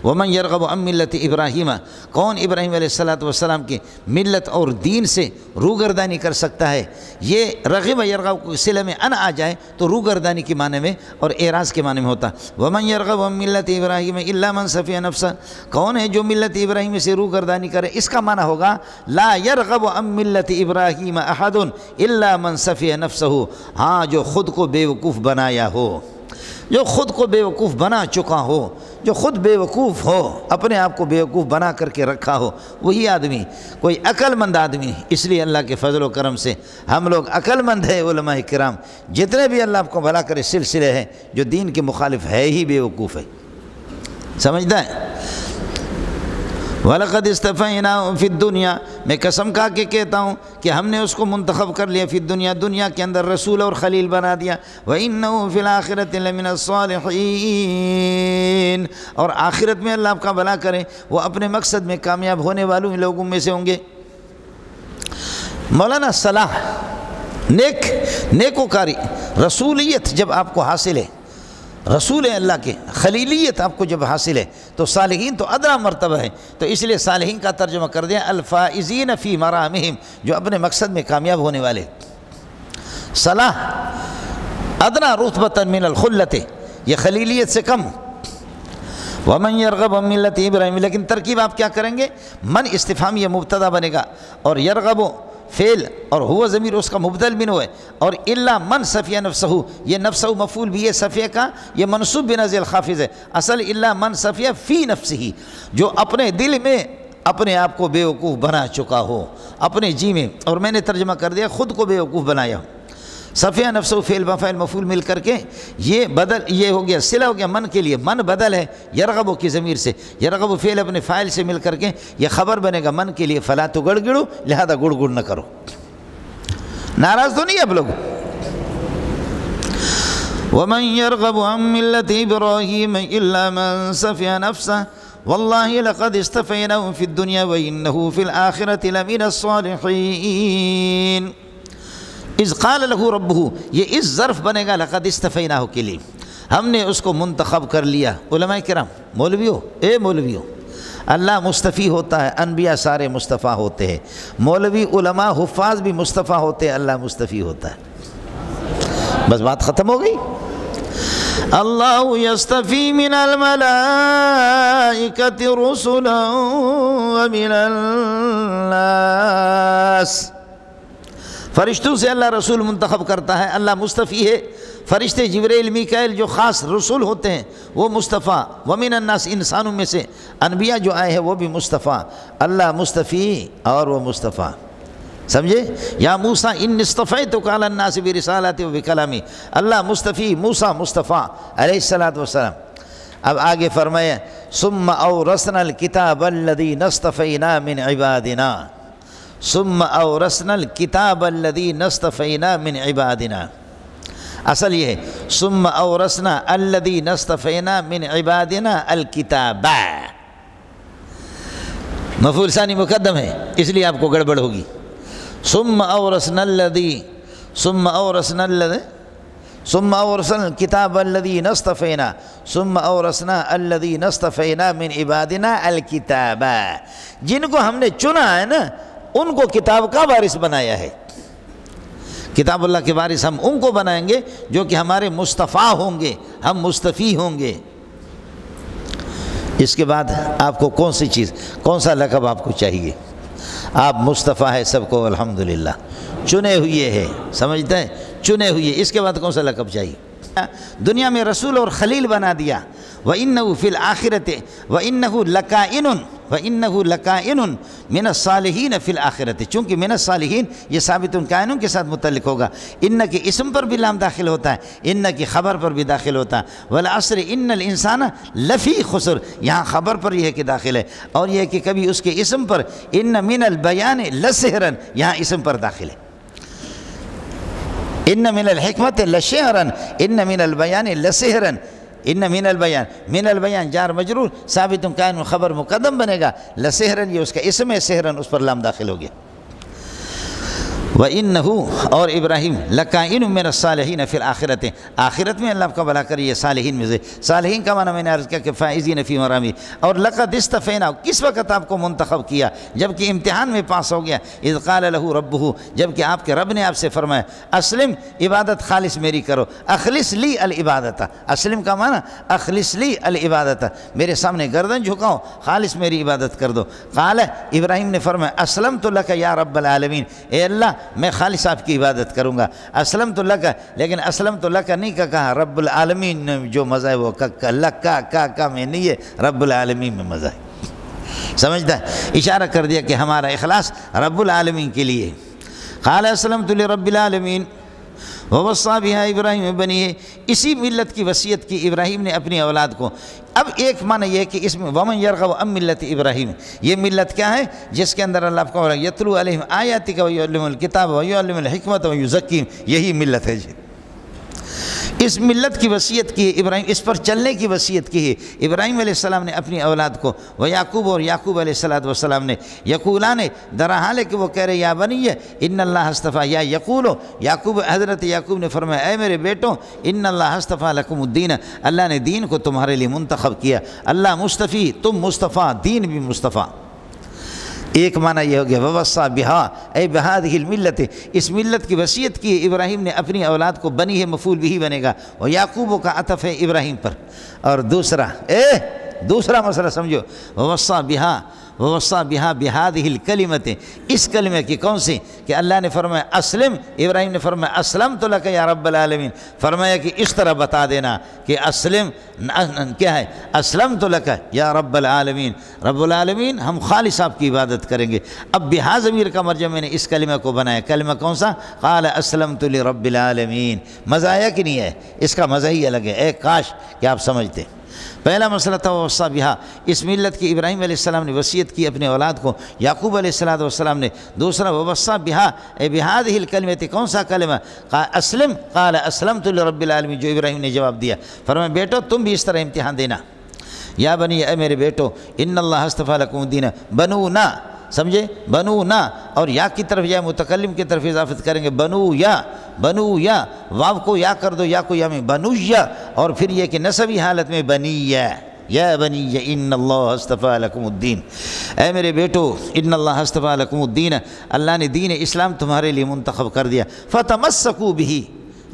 ومن یرغب عن ملت ابراہیم، کون ابراہیم علیہ السلام کی ملت اور دین سے روگردانی کر سکتا ہے؟ یہ رغب یرغب کو صلہ میں ان آ جائے تو روگردانی کے معنی میں اور اعراض کے معنی میں ہوتا۔ ومن یرغب عن ملت ابراہیم الا من صفی نفسہ، کون ہے جو ملت ابراہیم سے روگردانی کرے؟ اس کا معنی ہوگا لا یرغب عن ملت ابراہیم احد الا من صفی نفسہ، ہاں جو خود کو بیوقوف بنایا ہو، جو خود کو بیوقوف بنا چکا ہو، جو خود بیوقوف ہو، اپنے آپ کو بیوقوف بنا کر کے رکھا ہو، وہی آدمی کوئی عقل مند آدمی۔ اس لیے اللہ کے فضل و کرم سے ہم لوگ عقل مند ہیں، علماء کرام جتنے بھی اللہ آپ کو بھلا کرے سلسلے ہیں، جو دین کے مخالف ہے ہی بیوقوف ہے، سمجھتا ہے؟ وَلَقَدْ اسْتَفَيْنَاهُ فِي الدُّنْيَا، میں قسم کھا کے کہتا ہوں کہ ہم نے اس کو منتخب کر لیا، فی الدنیا، دنیا کے اندر رسول اور خلیل بنا دیا، وَإِنَّهُ فِي الْآخِرَةِ لَمِنَ الصَّالِحِينَ، اور آخرت میں اللہ آپ کا بھلا کرے وہ اپنے مقصد میں کامیاب ہونے والوں لوگوں میں سے ہوں گے۔ مولانا صلاح، نیکوکاری، رسولیت جب آپ کو حاصل ہے، رسول اللہ کے خلیلیت آپ کو جب حاصل ہے تو صالحین تو ادنا مرتبہ ہے، تو اس لیے صالحین کا ترجمہ کر دیا الفائزین فی مرامہم، جو اپنے مقصد میں کامیاب ہونے والے۔ صلاح ادنا رتبۃ من الخلۃ، یہ خلیلیت سے کم۔ ومن یرغب عن ملت ابراہیم، لیکن ترکیب آپ کیا کریں گے؟ من استفہام یہ مبتدا بنے گا، اور یرغب فعل اور ہوا ضمیر اس کا مبدل منہ ہے، اور الا من صفیہ نفسہ، یہ نفسہ مفعول بھی ہے، صفیہ کا یہ منصوب بنزع الخافض ہے، اصل الا من صفیہ فی نفسہ، جو اپنے دل میں اپنے آپ کو بیوقوف بنا چکا ہو، اپنے جی میں، اور میں نے ترجمہ کر دیا خود کو بیوقوف بنایا ہو۔ صفیہ نفسہ فعل بفعل مفعول مل کر کے یہ بدل، یہ ہو گیا صلہ ہو گیا من کے لیے، من بدل ہے یرغب کی ضمیر سے، یرغب فعل اپنے فاعل سے مل کر کے یہ خبر بنے گا من کے لیے، فلا تو گڑ گڑو، لہذا گڑ گڑ نہ کرو۔ ناراض تو نہیں آپ لوگ؟ وَمَن يَرْغَبُ عَن مِّلَّةِ إِبْرَاهِيمَ إِلَّا مَن صَفِيَ نَفْسَهُ وَاللَّهِ لَقَدِ اسْتَفَيْنَاهُ فِي الدُّنْيَا وَإِنَّهُ فِي الْآخِرَةِ لَمِنَ الصَّالِحِينَ۔ اذ قال له ربه، یہ اس ظرف بنے گا لقد استفیناہ کے لیے، ہم نے اس کو منتخب کر لیا۔ علماء کرام، مولویوں، اے مولویوں، اللہ مصطفی ہوتا ہے، انبیاء سارے مصطفیٰ ہوتے ہیں، مولوی علماء حفاظ بھی مصطفیٰ ہوتے ہیں، اللہ مصطفی ہوتا ہے۔ بس بات ختم ہو گئی۔ اللہ یصطفی من الملائکۃ رسلا ومن الناس، فرشتوں سے اللہ رسول منتخب کرتا ہے، اللہ مصطفی ہے۔ فرشتے جبرائیل میکائیل جو خاص رسول ہوتے ہیں وہ مصطفیٰ، ومن الناس انسانوں میں سے انبیاء جو آئے ہیں وہ بھی مصطفیٰ، اللہ مصطفی اور وہ مصطفیٰ، سمجھے؟ یا موسیٰ انی اصطفیتک علی الناس برسالتی و بکلامی، اللہ مصطفی، موسیٰ مصطفیٰ علیہ السلام۔ اب آگے فرمایا ثم اورثنا الکتاب الذین اصطفینا من عبادنا، ثم اورثنا الکتاب الذین اصطفینا من عبادنا، اصل یہ ہے ثم اورثنا الذین اصطفینا من عبادنا الکتاب، مفعول ثانی مقدم ہے اس لیے آپ کو گڑبڑ ہوگی۔ ثم اورثنا الکتاب الذین اصطفینا، ثم اورثنا الذین اصطفینا من عبادنا الکتاب، جن کو ہم نے چنا ہے نا ان کو کتاب کا وارث بنایا ہے۔ کتاب اللہ کے وارث ہم ان کو بنائیں گے جو کہ ہمارے مصطفیٰ ہوں گے، ہم مصطفی ہوں گے۔ اس کے بعد آپ کو کون سی چیز، کون سا لقب آپ کو چاہیے؟ آپ مصطفیٰ ہے سب کو الحمدللہ، چنے ہوئے ہیں، سمجھتے ہیں؟ چنے ہوئے، اس کے بعد کون سا لقب چاہیے؟ دنیا میں رسول اور خلیل بنا دیا، وَإِنَّهُ فِي الْآخِرَةِ وَإِنَّهُ لَكَائِنٌ مِنَ الصَّالِحِينَ فِي الْآخِرَةِ، چونکہ من الصالحین یہ ثابت کائنوں کے ساتھ متعلق ہوگا، ان کے اسم پر بھی لام داخل ہوتا ہے، ان کی خبر پر بھی داخل ہوتا ہے، وَالْعَصْرِ إِنَّ الْإِنسَانَ لَفِي خُسْرٍ، یہاں خبر پر یہ ہے کہ داخل ہے، اور یہ کہ کبھی اس کے اسم پر ان من البیان لسحرا، یہاں اسم پر داخل ہے، ان من الحکمت لشعرا، ان من البیان لسحرا، ان من البیان جار مجرور، ثابت کائن خبر مقدم بنے گا، لسحرا یہ اس کا اسم ہے، سحرا اس پر لام داخل ہو گیا۔ وَإِنَّهُ اور ابراہیم لَكَائِنٌ مِّنَ الصَّالِحِينَ فِي الْآخِرَةِ آخرت میں اللہ آپ کا بھلا کریے صالحین میں سے. صالحین کا معنی میں نے عرض کیا کہ فائزین فی مرامی. اور لقد استفینا کس وقت آپ کو منتخب کیا جب کہ امتحان میں پاس ہو گیا. اذ قال له ربه جب کہ آپ کے رب نے آپ سے فرمایا اسلم عبادت خالص میری کرو. اخلص لی العبادت اسلم کا معنی اخلص لی العبادت میرے سامنے گردن جھکاؤ خالص میری عبادت کر دو. قال ابراہیم نے فرمایا اسلمت لک یا رب العالمین اے اللہ میں خالص آپ کی عبادت کروں گا. اسلمت لک لیکن اسلمت لک نہیں کہا رب العالمین جو مزہ ہے وہ لک کا میں نہیں ہے رب العالمین میں مزہ ہے. سمجھتا ہے اشارہ کر دیا کہ ہمارا اخلاص رب العالمین کے لیے. قال اسلمت لرب العالمین ووصى بها ابراہیم بنیہ اسی ملت کی وصیت کی ابراہیم نے اپنی اولاد کو. اب ایک معنی یہ کہ اس میں ومن یرغب عن ملت ابراہیم یہ ملت کیا ہے جس کے اندر اللہ کو یتلو علیہم آیاتک ویعلمهم الکتاب ویعلمهم الحکمت ویزکیہم یہی ملت ہے جی. اس ملت کی وصیت کی ہے ابراہیم اس پر چلنے کی وصیت کی ہے ابراہیم علیہ السلام نے اپنی اولاد کو. و یعقوب اور یعقوب علیہ السلام نے یقولان در حال ہے کہ وہ کہہ رہے یا بنی ان اللہ اصطفیٰ یا یقولو یعقوب حضرت یعقوب نے فرمایا اے میرے بیٹوں ان اللہ اصطفیٰ لکم الدین اللہ نے دین کو تمہارے لیے منتخب کیا. اللہ مصطفی تم مصطفیٰ دین بھی مصطفیٰ. ایک معنی یہ ہو گیا ووصى بها اے بهذه الملت اس ملت کی وصیت کی ابراہیم نے اپنی اولاد کو بنی ہے مفعول بھی بنے گا اور یعقوب کا عطف ہے ابراہیم پر. اور دوسرا مسئلہ سمجھو ووصى بها بهذه الکلمت اس کلمہ کی کون سی کہ اللہ نے فرمایا اسلم ابراہیم نے فرمایا اسلمت لک یا رب العالمین. فرمایا کہ اس طرح بتا دینا کہ اسلم کیا ہے اسلمت لک یا رب العالمین رب العالمین ہم خالص آپ کی عبادت کریں گے. اب بہا ضمیر کا مرجع میں نے اس کلمہ کو بنایا. کلمہ کون سا قال اسلمت لرب العالمین. مزہ آیا کہ نہیں ہے اس کا مزہ ہی الگ ہے. اے کاش کہ آپ سمجھتے. پہلا مسئلہ تھا ووصى بها اس ملت کی ابراہیم علیہ السلام نے وصیت کی اپنے اولاد کو یعقوب علیہ السلام نے. دوسرا ووصى بها اے بهذه الکلمۃ کون سا کلمہ اسلم قال اسلمت لرب العالمین جو ابراہیم نے جواب دیا. فرمایا بیٹو تم بھی اس طرح امتحان دینا. یا بنی اے میرے بیٹو ان اللہ اصطفیٰ لکم الدین بنو نا سمجھے بنو نا اور یا کی طرف یا متکلم کی طرف اضافت کریں گے بنو یا واو کو یا کر دو یا کو یا میں بنو یا اور پھر یہ کہ نسبی حالت میں بنی یا بنی ان اللہ اصطفیٰ لکم الدین اے میرے بیٹو ان اللہ اصطفیٰ لکم الدین اللہ نے دین اسلام تمہارے لیے منتخب کر دیا. فتمسکوا بہ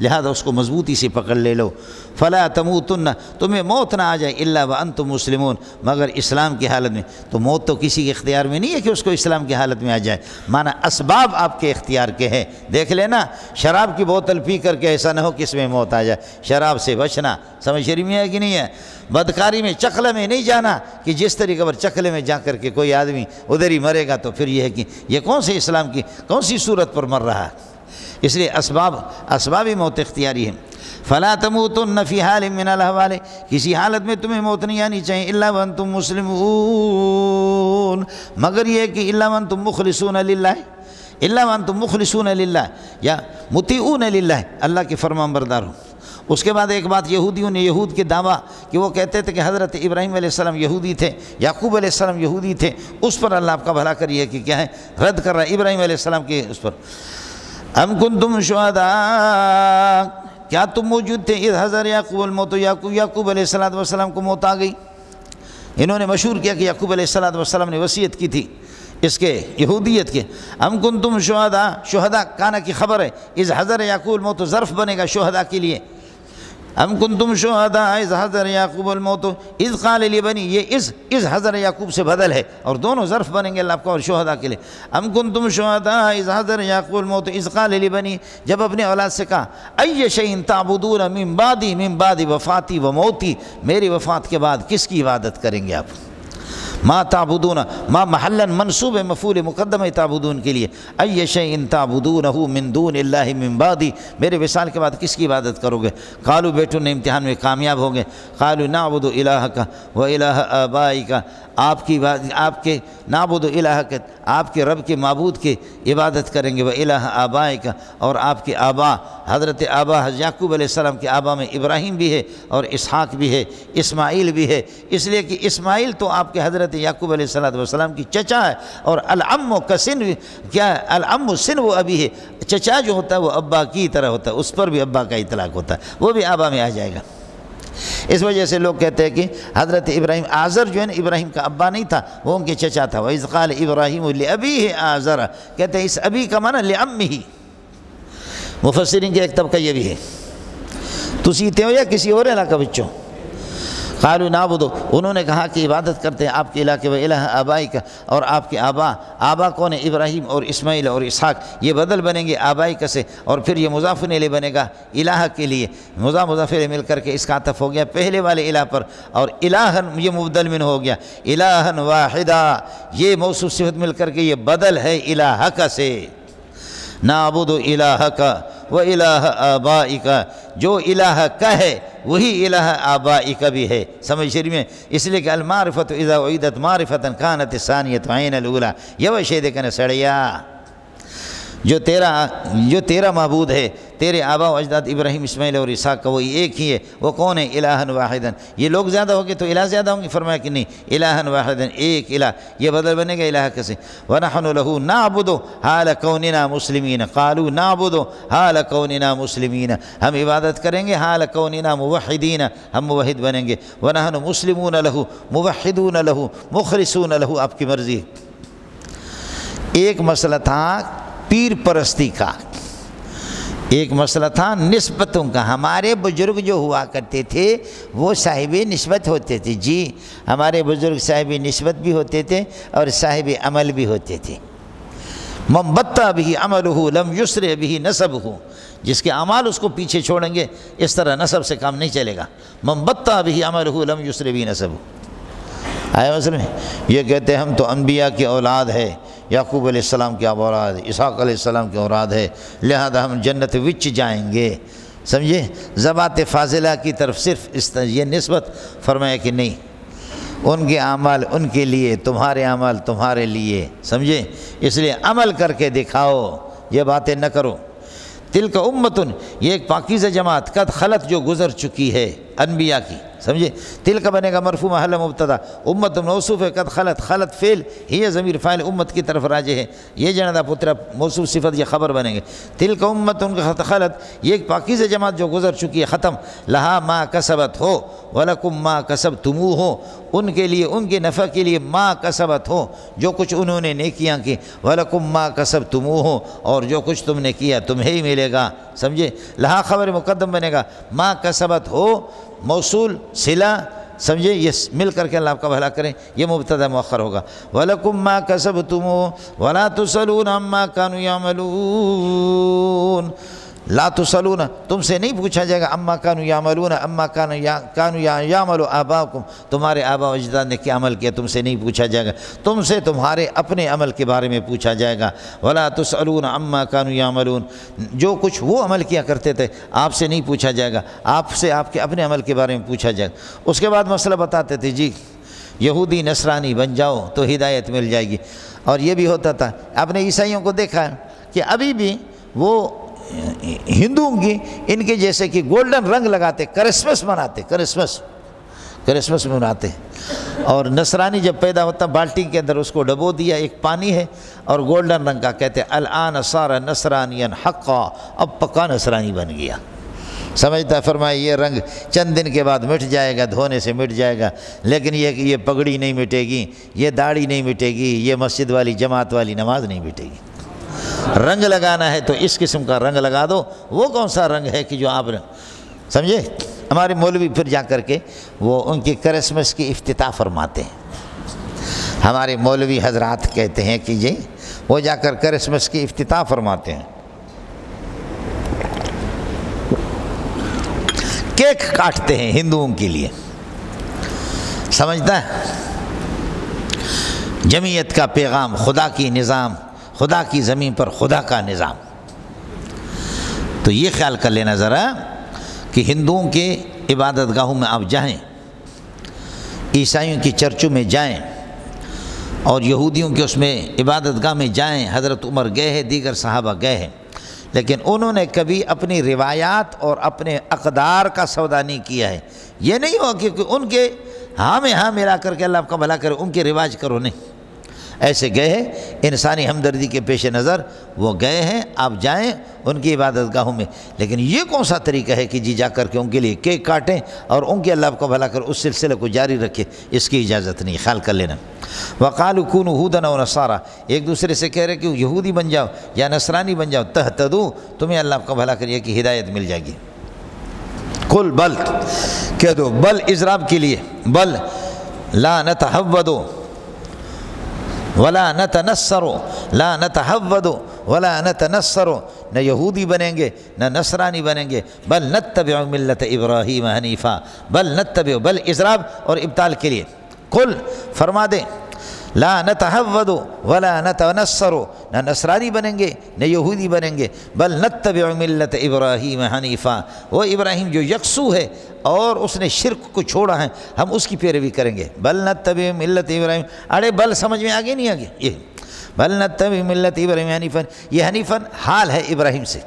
لہذا اس کو مضبوطی سے پکڑ لے لو. فلا تموتن تمہیں موت نہ آ جائے الا وانتم مسلمون مگر اسلام کی حالت میں. تو موت تو کسی کے اختیار میں نہیں ہے کہ اس کو اسلام کی حالت میں آ جائے. معنی اسباب آپ کے اختیار کے ہیں. دیکھ لینا شراب کی بوتل پی کر کے ایسا نہ ہو کہ اس میں موت آ جائے. شراب سے بچنا سمجھ شریف میں ہے کہ نہیں ہے. بدکاری میں چکلے میں نہیں جانا کہ جس طریقے پر چکلے میں جا کر کے کوئی آدمی ادھر ہی مرے گا تو پھر یہ ہے کہ یہ کون سے اسلام کی کون سی صورت پر مر رہا ہے. اس لیے اسباب موت اختیاری ہیں. فلا تموتن فی حال من الاحوال کسی حالت میں تمہیں موت نہیں آنی چاہیے الا وانتم مسلمون مگر یہ کہ الا وانتم مخلصون للہ الا وانتم مخلصون للہ یا مطیعون للہ اللہ کے فرمان بردار ہوں. اس کے بعد ایک بات یہودیوں نے یہود کے دعویٰ کہ وہ کہتے تھے کہ حضرت ابراہیم علیہ السلام یہودی تھے یعقوب علیہ السلام یہودی تھے اس پر اللہ آپ کا بھلا کریے کہ کیا ہے رد کر رہا ہے ابراہیم علیہ السلام کے اس پر. ام کنتم شہداء کیا تم موجود تھے اذ حضر یعقوب الموت یعقوب علیہ السلام کو موت آ گئی. انہوں نے مشہور کیا کہ یعقوب علیہ السلام نے وصیت کی تھی اس کے یہودیت کے. ام کنتم شہداء کانا کی خبر ہے اذ حضر یعقوب الموت ظرف بنے گا شہداء کے لیے. ام کنتم شہداء اذ حضر یعقوب الموت اذ قال لبنی یہ اذ حضر یعقوب سے بدل ہے اور دونوں ظرف بنیں گے اللہ کو اور شہداء کے لیے. ام کنتم شہداء اذ حضر یعقوب الموت اذ قال لبنی جب اپنے اولاد سے کہا ای شیء تعبدون من بعد وفاتی و موتی میری وفات کے بعد کس کی عبادت کریں گے آپ. ما تعبدون ما محلا منصوب مفعول مقدم ہے تعبدون کے لیے. ای شیء تعبدونہ من دون اللہ من بعدی میرے وصال کے بعد کس کی عبادت کرو گے. قالوا بیٹوں نے امتحان میں کامیاب ہو گئے. قالوا نعبد الہک و الہ آبائک آپ کے نعبد الہک آپ کے رب کے معبود کے عبادت کریں گے. و الہ آبائک اور آپ کے آبا حضرت آبا یعقوب علیہ السلام کے آبا میں ابراہیم بھی ہے اور اسحاق بھی ہے اسماعیل بھی ہے. اس لیے کہ اسماعیل تو آپ کے حضرت یعقوب علیہ السلام کی چچا ہے، اور العم کا سن کیا ہے؟ العم سن وہ ابی ہے، چچا جو ہوتا ہے وہ ابا کی طرح ہوتا ہے، اس پر بھی ابا کا اطلاق ہوتا ہے، وہ بھی آبا میں آ جائے گا۔ اس وجہ سے لوگ کہتے ہیں کہ حضرت ابراہیم آزر جو ہے نا، ابراہیم کا ابا نہیں تھا، وہ ان کے چچا تھا۔ وَإِذْ قَالَ إِبْرَاهِيمُ لِأَبِيهِ آزَرَ، کہتے ہیں اس ابی کا معنی لِعَمِّهِ۔ مفسرین کے ایک طبقہ یہ بھی ہے۔ تسیتے ہو یا کسی اور علاقہ بچوں؟ قالوا نعبد، انہوں نے کہا کہ عبادت کرتے ہیں آپ کے علاقے و الہ آبائی کا، اور آپ کے آبا کون ہیں؟ ابراہیم اور اسماعیل اور اسحاق، یہ بدل بنیں گے آبائی کا سے، اور پھر یہ مضاف الیہ بنے گا الہ کے لیے، مضاف الیہ مل کر کے اس کا عطف ہو گیا پہلے والے الہ پر، اور الہن یہ مبدل من ہو گیا، الہن واحدہ یہ موصوف صفت مل کر کے یہ بدل ہے الہ کا سے۔ نعبد الہک و الہ آبائک، جو الہ کا ہے وہی الہ آبائک بھی ہے، سمجھ شریف میں، اس لیے کہ المعرفت اذا اعیدت معرفتا کانت الثانیۃ عین الاولی، یہ وہ شے دیکھنے سڑیا جو تیرا معبود ہے، تیرے آبا و اجداد ابراہیم اسماعیل اور اسحاق کا وہی ایک ہی ہے، وہ کون ہے؟ الہن واحدن۔ یہ لوگ زیادہ ہو گئے تو الہ زیادہ ہوں گے، فرمایا کہ نہیں، الہن واحدن ایک الہ، یہ بدل بنے گا الہ کیسے؟ وَنَحْنُ لَهُ نَعْبُدُ حَالَ كَوْنِنَا مُسْلِمِينَ، قَالُوا نَعْبُدُ حَالَ كَوْنِنَا مُسْلِمِينَ، ہم عبادت کریں گے حال کوننا موحدین، ہم موحد بنیں گے، وَنَحْنُ مُسْلِمُونَ لَهُ مُوحِدُونَ لَهُ مُخْلِصُونَ لَهُ، آپ کی مرضی۔ ایک مسئلہ تھا پیر پرستی کا، ایک مسئلہ تھا نسبتوں کا۔ ہمارے بزرگ جو ہوا کرتے تھے وہ صاحب نسبت ہوتے تھے، جی ہمارے بزرگ صاحب نسبت بھی ہوتے تھے اور صاحب عمل بھی ہوتے تھے۔ من بطأ بہ عملہ لم یسرع بہ نسبہ، جس کے اعمال اس کو پیچھے چھوڑیں گے اس طرح نسب سے کام نہیں چلے گا۔ من بطأ بہ عملہ لم یسرع بہ نسبہ، آئے مسئلہ میں؟ یہ کہتے ہیں ہم تو انبیاء کی اولاد ہے، یعقوب علیہ السلام کی اولاد، اسحاق علیہ السلام کی اولاد ہے، لہذا ہم جنت وچ جائیں گے، سمجھے؟ ذوات فاضلہ کی طرف صرف یہ نسبت، فرمایا کہ نہیں، ان کے اعمال ان کے لیے، تمہارے اعمال تمہارے لیے، سمجھے؟ اس لیے عمل کر کے دکھاؤ، یہ باتیں نہ کرو۔ تلک امتن، یہ ایک پاکیزہ جماعت، قد خلط جو گزر چکی ہے انبیاء کی، سمجھے؟ تلک بنے گا مرفوع محل مبتدا، امت موصوف ہے، قد خلط، خلط فعل ہی ضمیر فاعل امت کی طرف راجع ہے، یہ جندا پترا موصوف صفت یہ خبر بنیں گے۔ تلک امت قد خلط، یہ ایک پاکیزہ جماعت جو گزر چکی ہے، ختم، لہا ما کسبت ہو ولکم ما کسبتمو ہو، ان کے لیے، ان کے نفع کے لیے، ما کسبت ہو جو کچھ انہوں نے نیکیاں کی، ولکم ما کسبتمو ہو اور جو کچھ تم نے کیا تمہیں ہی ملے گا، سمجھے؟ لہا خبر مقدم بنے گا، ما کسبت ہو موصول صلہ، سمجھے؟ یہ مل کر کے اللہ آپ کا بھلا کریں، یہ مبتدا مؤخر ہوگا۔ وَلَكُمْ مَا كَسَبْتُمْ وَلَا تُسْأَلُونَ عَمَّا كَانُوا يَعْمَلُونَ، لا تسألون، تم سے نہیں پوچھا جائے گا، اما کانوا یعملون، اما کانوا یعمل آباؤکم، تمہارے آبا و اجداد نے کیا عمل کیا تم سے نہیں پوچھا جائے گا، تم سے تمہارے اپنے عمل کے بارے میں پوچھا جائے گا۔ ولا تسألون عما کانوا یعملون، جو کچھ وہ عمل کیا کرتے تھے آپ سے نہیں پوچھا جائے گا، آپ سے آپ کے اپنے عمل کے بارے میں پوچھا جائے گا۔ اس کے بعد مسئلہ بتاتے تھے، جی یہودی نصرانی بن جاؤ تو ہدایت مل جائے گی، اور یہ بھی ہوتا تھا۔ آپ نے عیسائیوں کو دیکھا کہ ابھی بھی وہ ہندوؤں کی ان کے جیسے کہ گولڈن رنگ لگاتے، کرسمس مناتے، کرسمس مناتے، اور نصرانی جب پیدا ہوتا بالٹی کے اندر اس کو ڈبو دیا، ایک پانی ہے اور گولڈن رنگ کا، کہتے الآن صار نصرانیا حقا، اب پکا نصرانی بن گیا، سمجھتا، فرمایا یہ رنگ چند دن کے بعد مٹ جائے گا، دھونے سے مٹ جائے گا، لیکن یہ پگڑی نہیں مٹے گی، یہ داڑھی نہیں مٹے گی، یہ مسجد والی جماعت والی نماز نہیں مٹے گی۔ رنگ لگانا ہے تو اس قسم کا رنگ لگا دو، وہ کون سا رنگ ہے کہ جو آپ سمجھے؟ ہمارے مولوی پھر جا کر کے وہ ان کی کرسمس کی افتتاح فرماتے ہیں، ہمارے مولوی حضرات کہتے ہیں کہ جی وہ جا کر کرسمس کی افتتاح فرماتے ہیں، کیک کاٹتے ہیں ہندوؤں کے لیے، سمجھتا ہے؟ جمعیت کا پیغام، خدا کی نظام، خدا کی زمین پر خدا کا نظام۔ تو یہ خیال کر لینا ذرا کہ ہندوؤں کے عبادت گاہوں میں آپ جائیں، عیسائیوں کی چرچوں میں جائیں، اور یہودیوں کے اس میں عبادت گاہ میں جائیں، حضرت عمر گئے ہیں، دیگر صحابہ گئے ہیں، لیکن انہوں نے کبھی اپنی روایات اور اپنے اقدار کا سودا نہیں کیا ہے۔ یہ نہیں ہو کہ ان کے ہاں میں ہاں ملا کر کے اللہ آپ کا بھلا کرے ان کے رواج کرو نہیں، ایسے گئے ہیں انسانی ہمدردی کے پیش نظر وہ گئے ہیں، آپ جائیں ان کی عبادت گاہوں میں، لیکن یہ کون سا طریقہ ہے کہ جی جا کر کے ان کے لیے کیک کاٹیں اور ان کے اللہ آپ کا بھلا کر اس سلسلے کو جاری رکھے، اس کی اجازت نہیں، خیال کر لینا۔ وقالوا كونوا هودا ونصارى، ایک دوسرے سے کہہ رہے کہ یہودی بن جاؤ یا نصرانی بن جاؤ، تہتدوا، تمہیں اللہ آپ کا بھلا کریے کہ ہدایت مل جائے گی۔ قل بل، کہہ دو بل اضراب کے لیے، بل لا نتحود ولا نتنصر، لا نتحود ولا نتنصر، نہ یہودی بنیں گے نہ نصرانی بنیں گے، بل نتبع ملت ابراہیم حنیفا، بل نتبع، بل اضراب اور ابطال کے لیے۔ قل فرما دیں لا نتحود ولا نتنصر، نہ نصرانی بنیں گے نہ یہودی بنیں گے، بل نتبع ملت ابراہیم حنیفا، وہ ابراہیم جو یکسو ہے اور اس نے شرک کو چھوڑا ہے ہم اس کی پیروی کریں گے، بل نتبع ملت ابراہیم، اڑے بل سمجھ میں آگے نہیں آگے، یہ بل نتبع ملت ابراہیم حنیفا، یہ حنیفا حال ہے ابراہیم سے،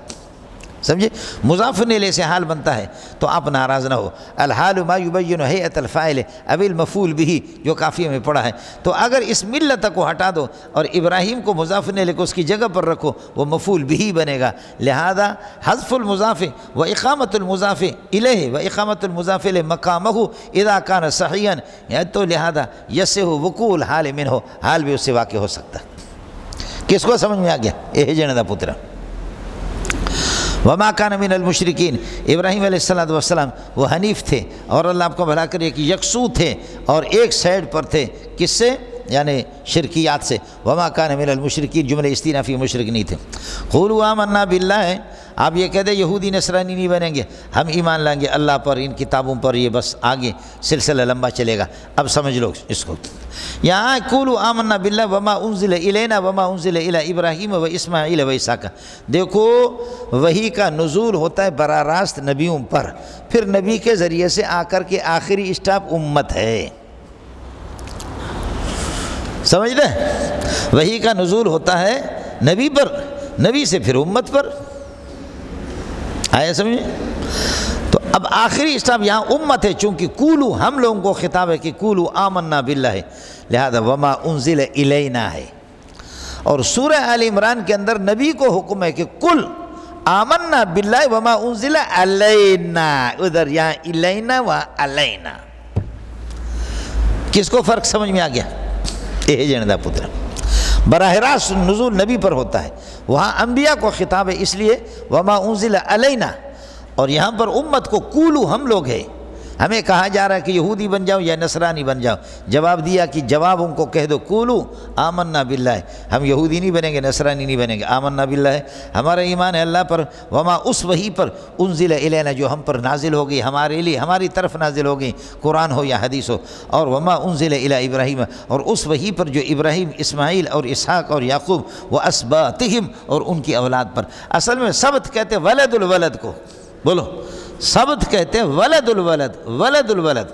سمجھے، مضاف الیہ سے حال بنتا ہے تو آپ ناراض نہ ہو، الحال ما یبین ہیئت الفاعل اب المفعول به جو قافیے میں پڑھا ہے، تو اگر اس ملت کو ہٹا دو اور ابراہیم کو مضاف الیہ کو اس کی جگہ پر رکھو وہ مفعول به بنے گا، لہذا حذف المضاف و اقامت المضاف الیہ و اقامت المضاف الیہ مقامہ اذا کان صحیحا، تو لہذا یصح وقوع الحال منہ، حال بھی اس سے واقع ہو سکتا ہے۔ کس کو سمجھ میں آ گیا؟ یہ جن دا پترا وما کان من المشرکین، ابراہیم علیہ السلام وہ حنیف تھے اور اللہ آپ کو بھلا کرے کہ یکسو تھے اور ایک سائڈ پر تھے، کس سے؟ یعنی شرکیات سے، وما کان من المشرکین جملہ استئنافی مشرک نہیں تھے۔ قولوا آمنا باللہ، آپ یہ کہہ دیں یہودی نصرانی نہیں بنیں گے، ہم ایمان لائیں گے اللہ پر، ان کتابوں پر، یہ بس آگے سلسلہ لمبا چلے گا، اب سمجھ لو اس کو۔ یہاں قولوا آمنا باللہ وما انزل الینا وما انزل الی ابراہیم و اسماعیل و اسحاق، دیکھو وحی کا نزول ہوتا ہے براہ راست نبیوں پر، پھر نبی کے ذریعے سے آ کر کے آخری اسٹاپ امت ہے، سمجھ رہے؟ وحی کا نزول ہوتا ہے نبی پر، نبی سے پھر امت پر، آیا سمجھے؟ تو اب آخری اسٹاپ یہاں امت ہے، چونکہ قولو ہم لوگوں کو خطاب ہے کہ قولو آمنا باللہ ہے، لہذا وما انزل الینا ہے، اور سورہ آل عمران کے اندر نبی کو حکم ہے کہ قل آمنا باللہ وما انزل علینا، ادھر یہاں الینا و علینا، کس کو فرق سمجھ میں آ گیا؟ یہ جندا پتر براہ راست نزول نبی پر ہوتا ہے، وہاں انبیاء کو خطاب ہے اس لیے وما انزل علینا، اور یہاں پر امت کو قولو ہم لوگ ہیں، ہمیں کہا جا رہا ہے کہ یہودی بن جاؤ یا نصرانی بن جاؤ، جواب دیا کہ جواب ان کو کہہ دو قولو آمنا باللہ، ہم یہودی نہیں بنیں گے نصرانی نہیں بنیں گے، آمنا باللہ ہمارا ایمان ہے اللہ پر، وما اس وحی پر انزل الینا جو ہم پر نازل ہو گئی، ہمارے لیے ہماری طرف نازل ہو گئی، قرآن ہو یا حدیث ہو، اور وما انزل الی ابراہیم، اور اس وحی پر جو ابراہیم، اسماعیل اور اسحاق اور یعقوب و اسباطہم اور ان کی اولاد پر، اصل میں سبت کہتے ولد الولد کو، بولو سبت کہتے ہیں ولد الولد، ولد الولد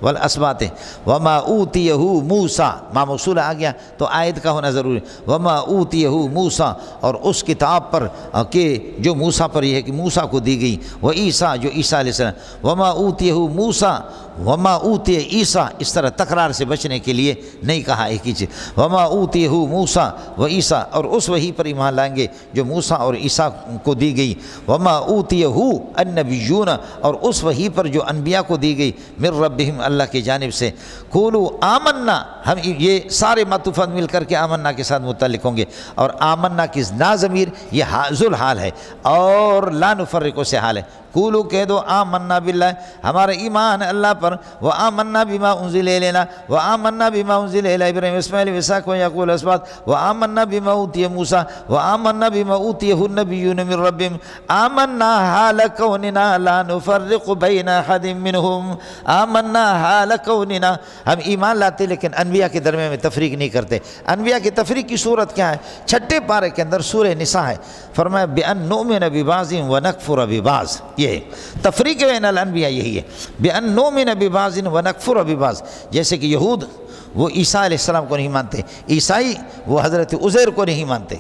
والاسباط، وما اوتیہ موسیٰ، ما موصول آ گیا تو آیت کا ہونا ضروری، وما اوتیہ موسیٰ، اور اس کتاب پر کہ جو موسیٰ پر یہ ہے کہ موسیٰ کو دی گئی، و عیسیٰ جو عیسیٰ علیہ السلام، وما اوتیہ موسیٰ وما اوتیہ عیسیٰ، اس طرح تکرار سے بچنے کے لیے نہیں کہا ایک ہی چیز، وما اوتیہ موسیٰ و عیسیٰ، اور اس وحی پر ایمان لائیں گے جو موسیٰ اور عیسیٰ کو دی گئی، وما اوتیہ النبیون، اور اس وحی پر جو انبیاء کو دی گئی، من ربہم اللہ کی جانب سے، قولوا آمنا، ہم یہ سارے معطوفات مل کر کے آمنا کے ساتھ متعلق ہوں گے، اور آمنا کی نا ضمیر یہ ذل حال ہے اور لا نفرق سے حال ہے، قولو کہہ دو آمنا باللہ ہمارا ایمان اللہ پر، وآمنا بما انزل الینا وآمنا بما انزل الی ابراہیم اسماعیل واسحاق ویعقوب والاسباط وآمنا بما اوتی موسیٰ وآمنا بما اوتیہ النبیون من ربہم آمنا حال کوننا لا نفرق بین احد منہم، آمنا حال کوننا، ہم ایمان لاتے لیکن انبیاء کے درمیان میں تفریق نہیں کرتے۔ انبیاء کی تفریق کی صورت کیا ہے؟ چھٹے پارے کے اندر سورہ نساء ہے، فرمایا بِأَن نُؤْمِنَ بِبَعْضٍ وَنَكْفُرَ بِبَعْضٍ، یہ تفریق بین الانبیاء یہی ہے، بِأَن نُؤْمِنَ بِبَعْضٍ وَنَكْفُرَ بِبَعْضٍ، جیسے کہ یہود وہ عیسیٰ علیہ السلام کو نہیں مانتے، عیسائی وہ حضرت عزیر کو نہیں مانتے،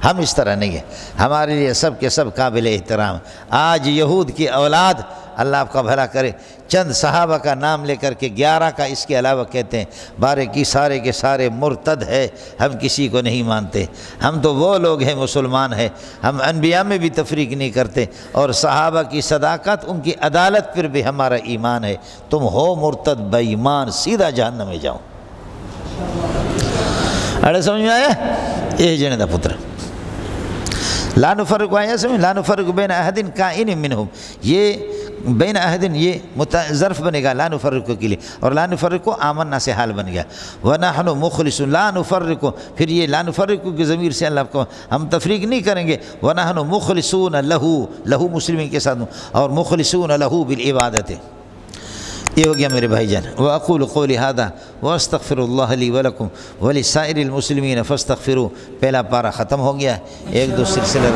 ہم اس طرح نہیں ہیں، ہمارے لیے سب کے سب قابل احترام۔ آج یہود کی اولاد اللہ آپ کا بھلا کرے، چند صحابہ کا نام لے کر کے 11 کا اس کے علاوہ کہتے ہیں بارے کی سارے کے سارے مرتد ہے، ہم کسی کو نہیں مانتے، ہم تو وہ لوگ ہیں مسلمان ہیں، ہم انبیاء میں بھی تفریق نہیں کرتے، اور صحابہ کی صداقت ان کی عدالت پر بھی ہمارا ایمان ہے، تم ہو مرتد بے ایمان، سیدھا جہنم میں جاؤ۔ اڑے سمجھ میں آیا؟ یہ جنے دا پتر لا نفرق آیا سمجھ، لا نفرق بین احد کائن منہم، یہ بین احدن یہ ظرف بنے گا لا نفرق کے لیے، اور لا نفرق آمنا سے حال بن گیا، ونحن مخلص لا نفرق، پھر یہ لا نفرق کی ضمیر سے اللہ کو ہم تفریق نہیں کریں گے، ونحن مخلصون لہو مسلمین کے ساتھ، اور مخلصون لہو بالعبادت۔ یہ ہو گیا میرے بھائی جان۔ وَأَقُولُ قَوْلِي هَذَا وَأَسْتَغْفِرُ اللَّهَ لِي وَلَكُمْ وَلِسَائِرِ الْمُسْلِمِينَ فَاسْتَغْفِرُوا، پہلا پارہ ختم ہو گیا، ایک دو سلسلہ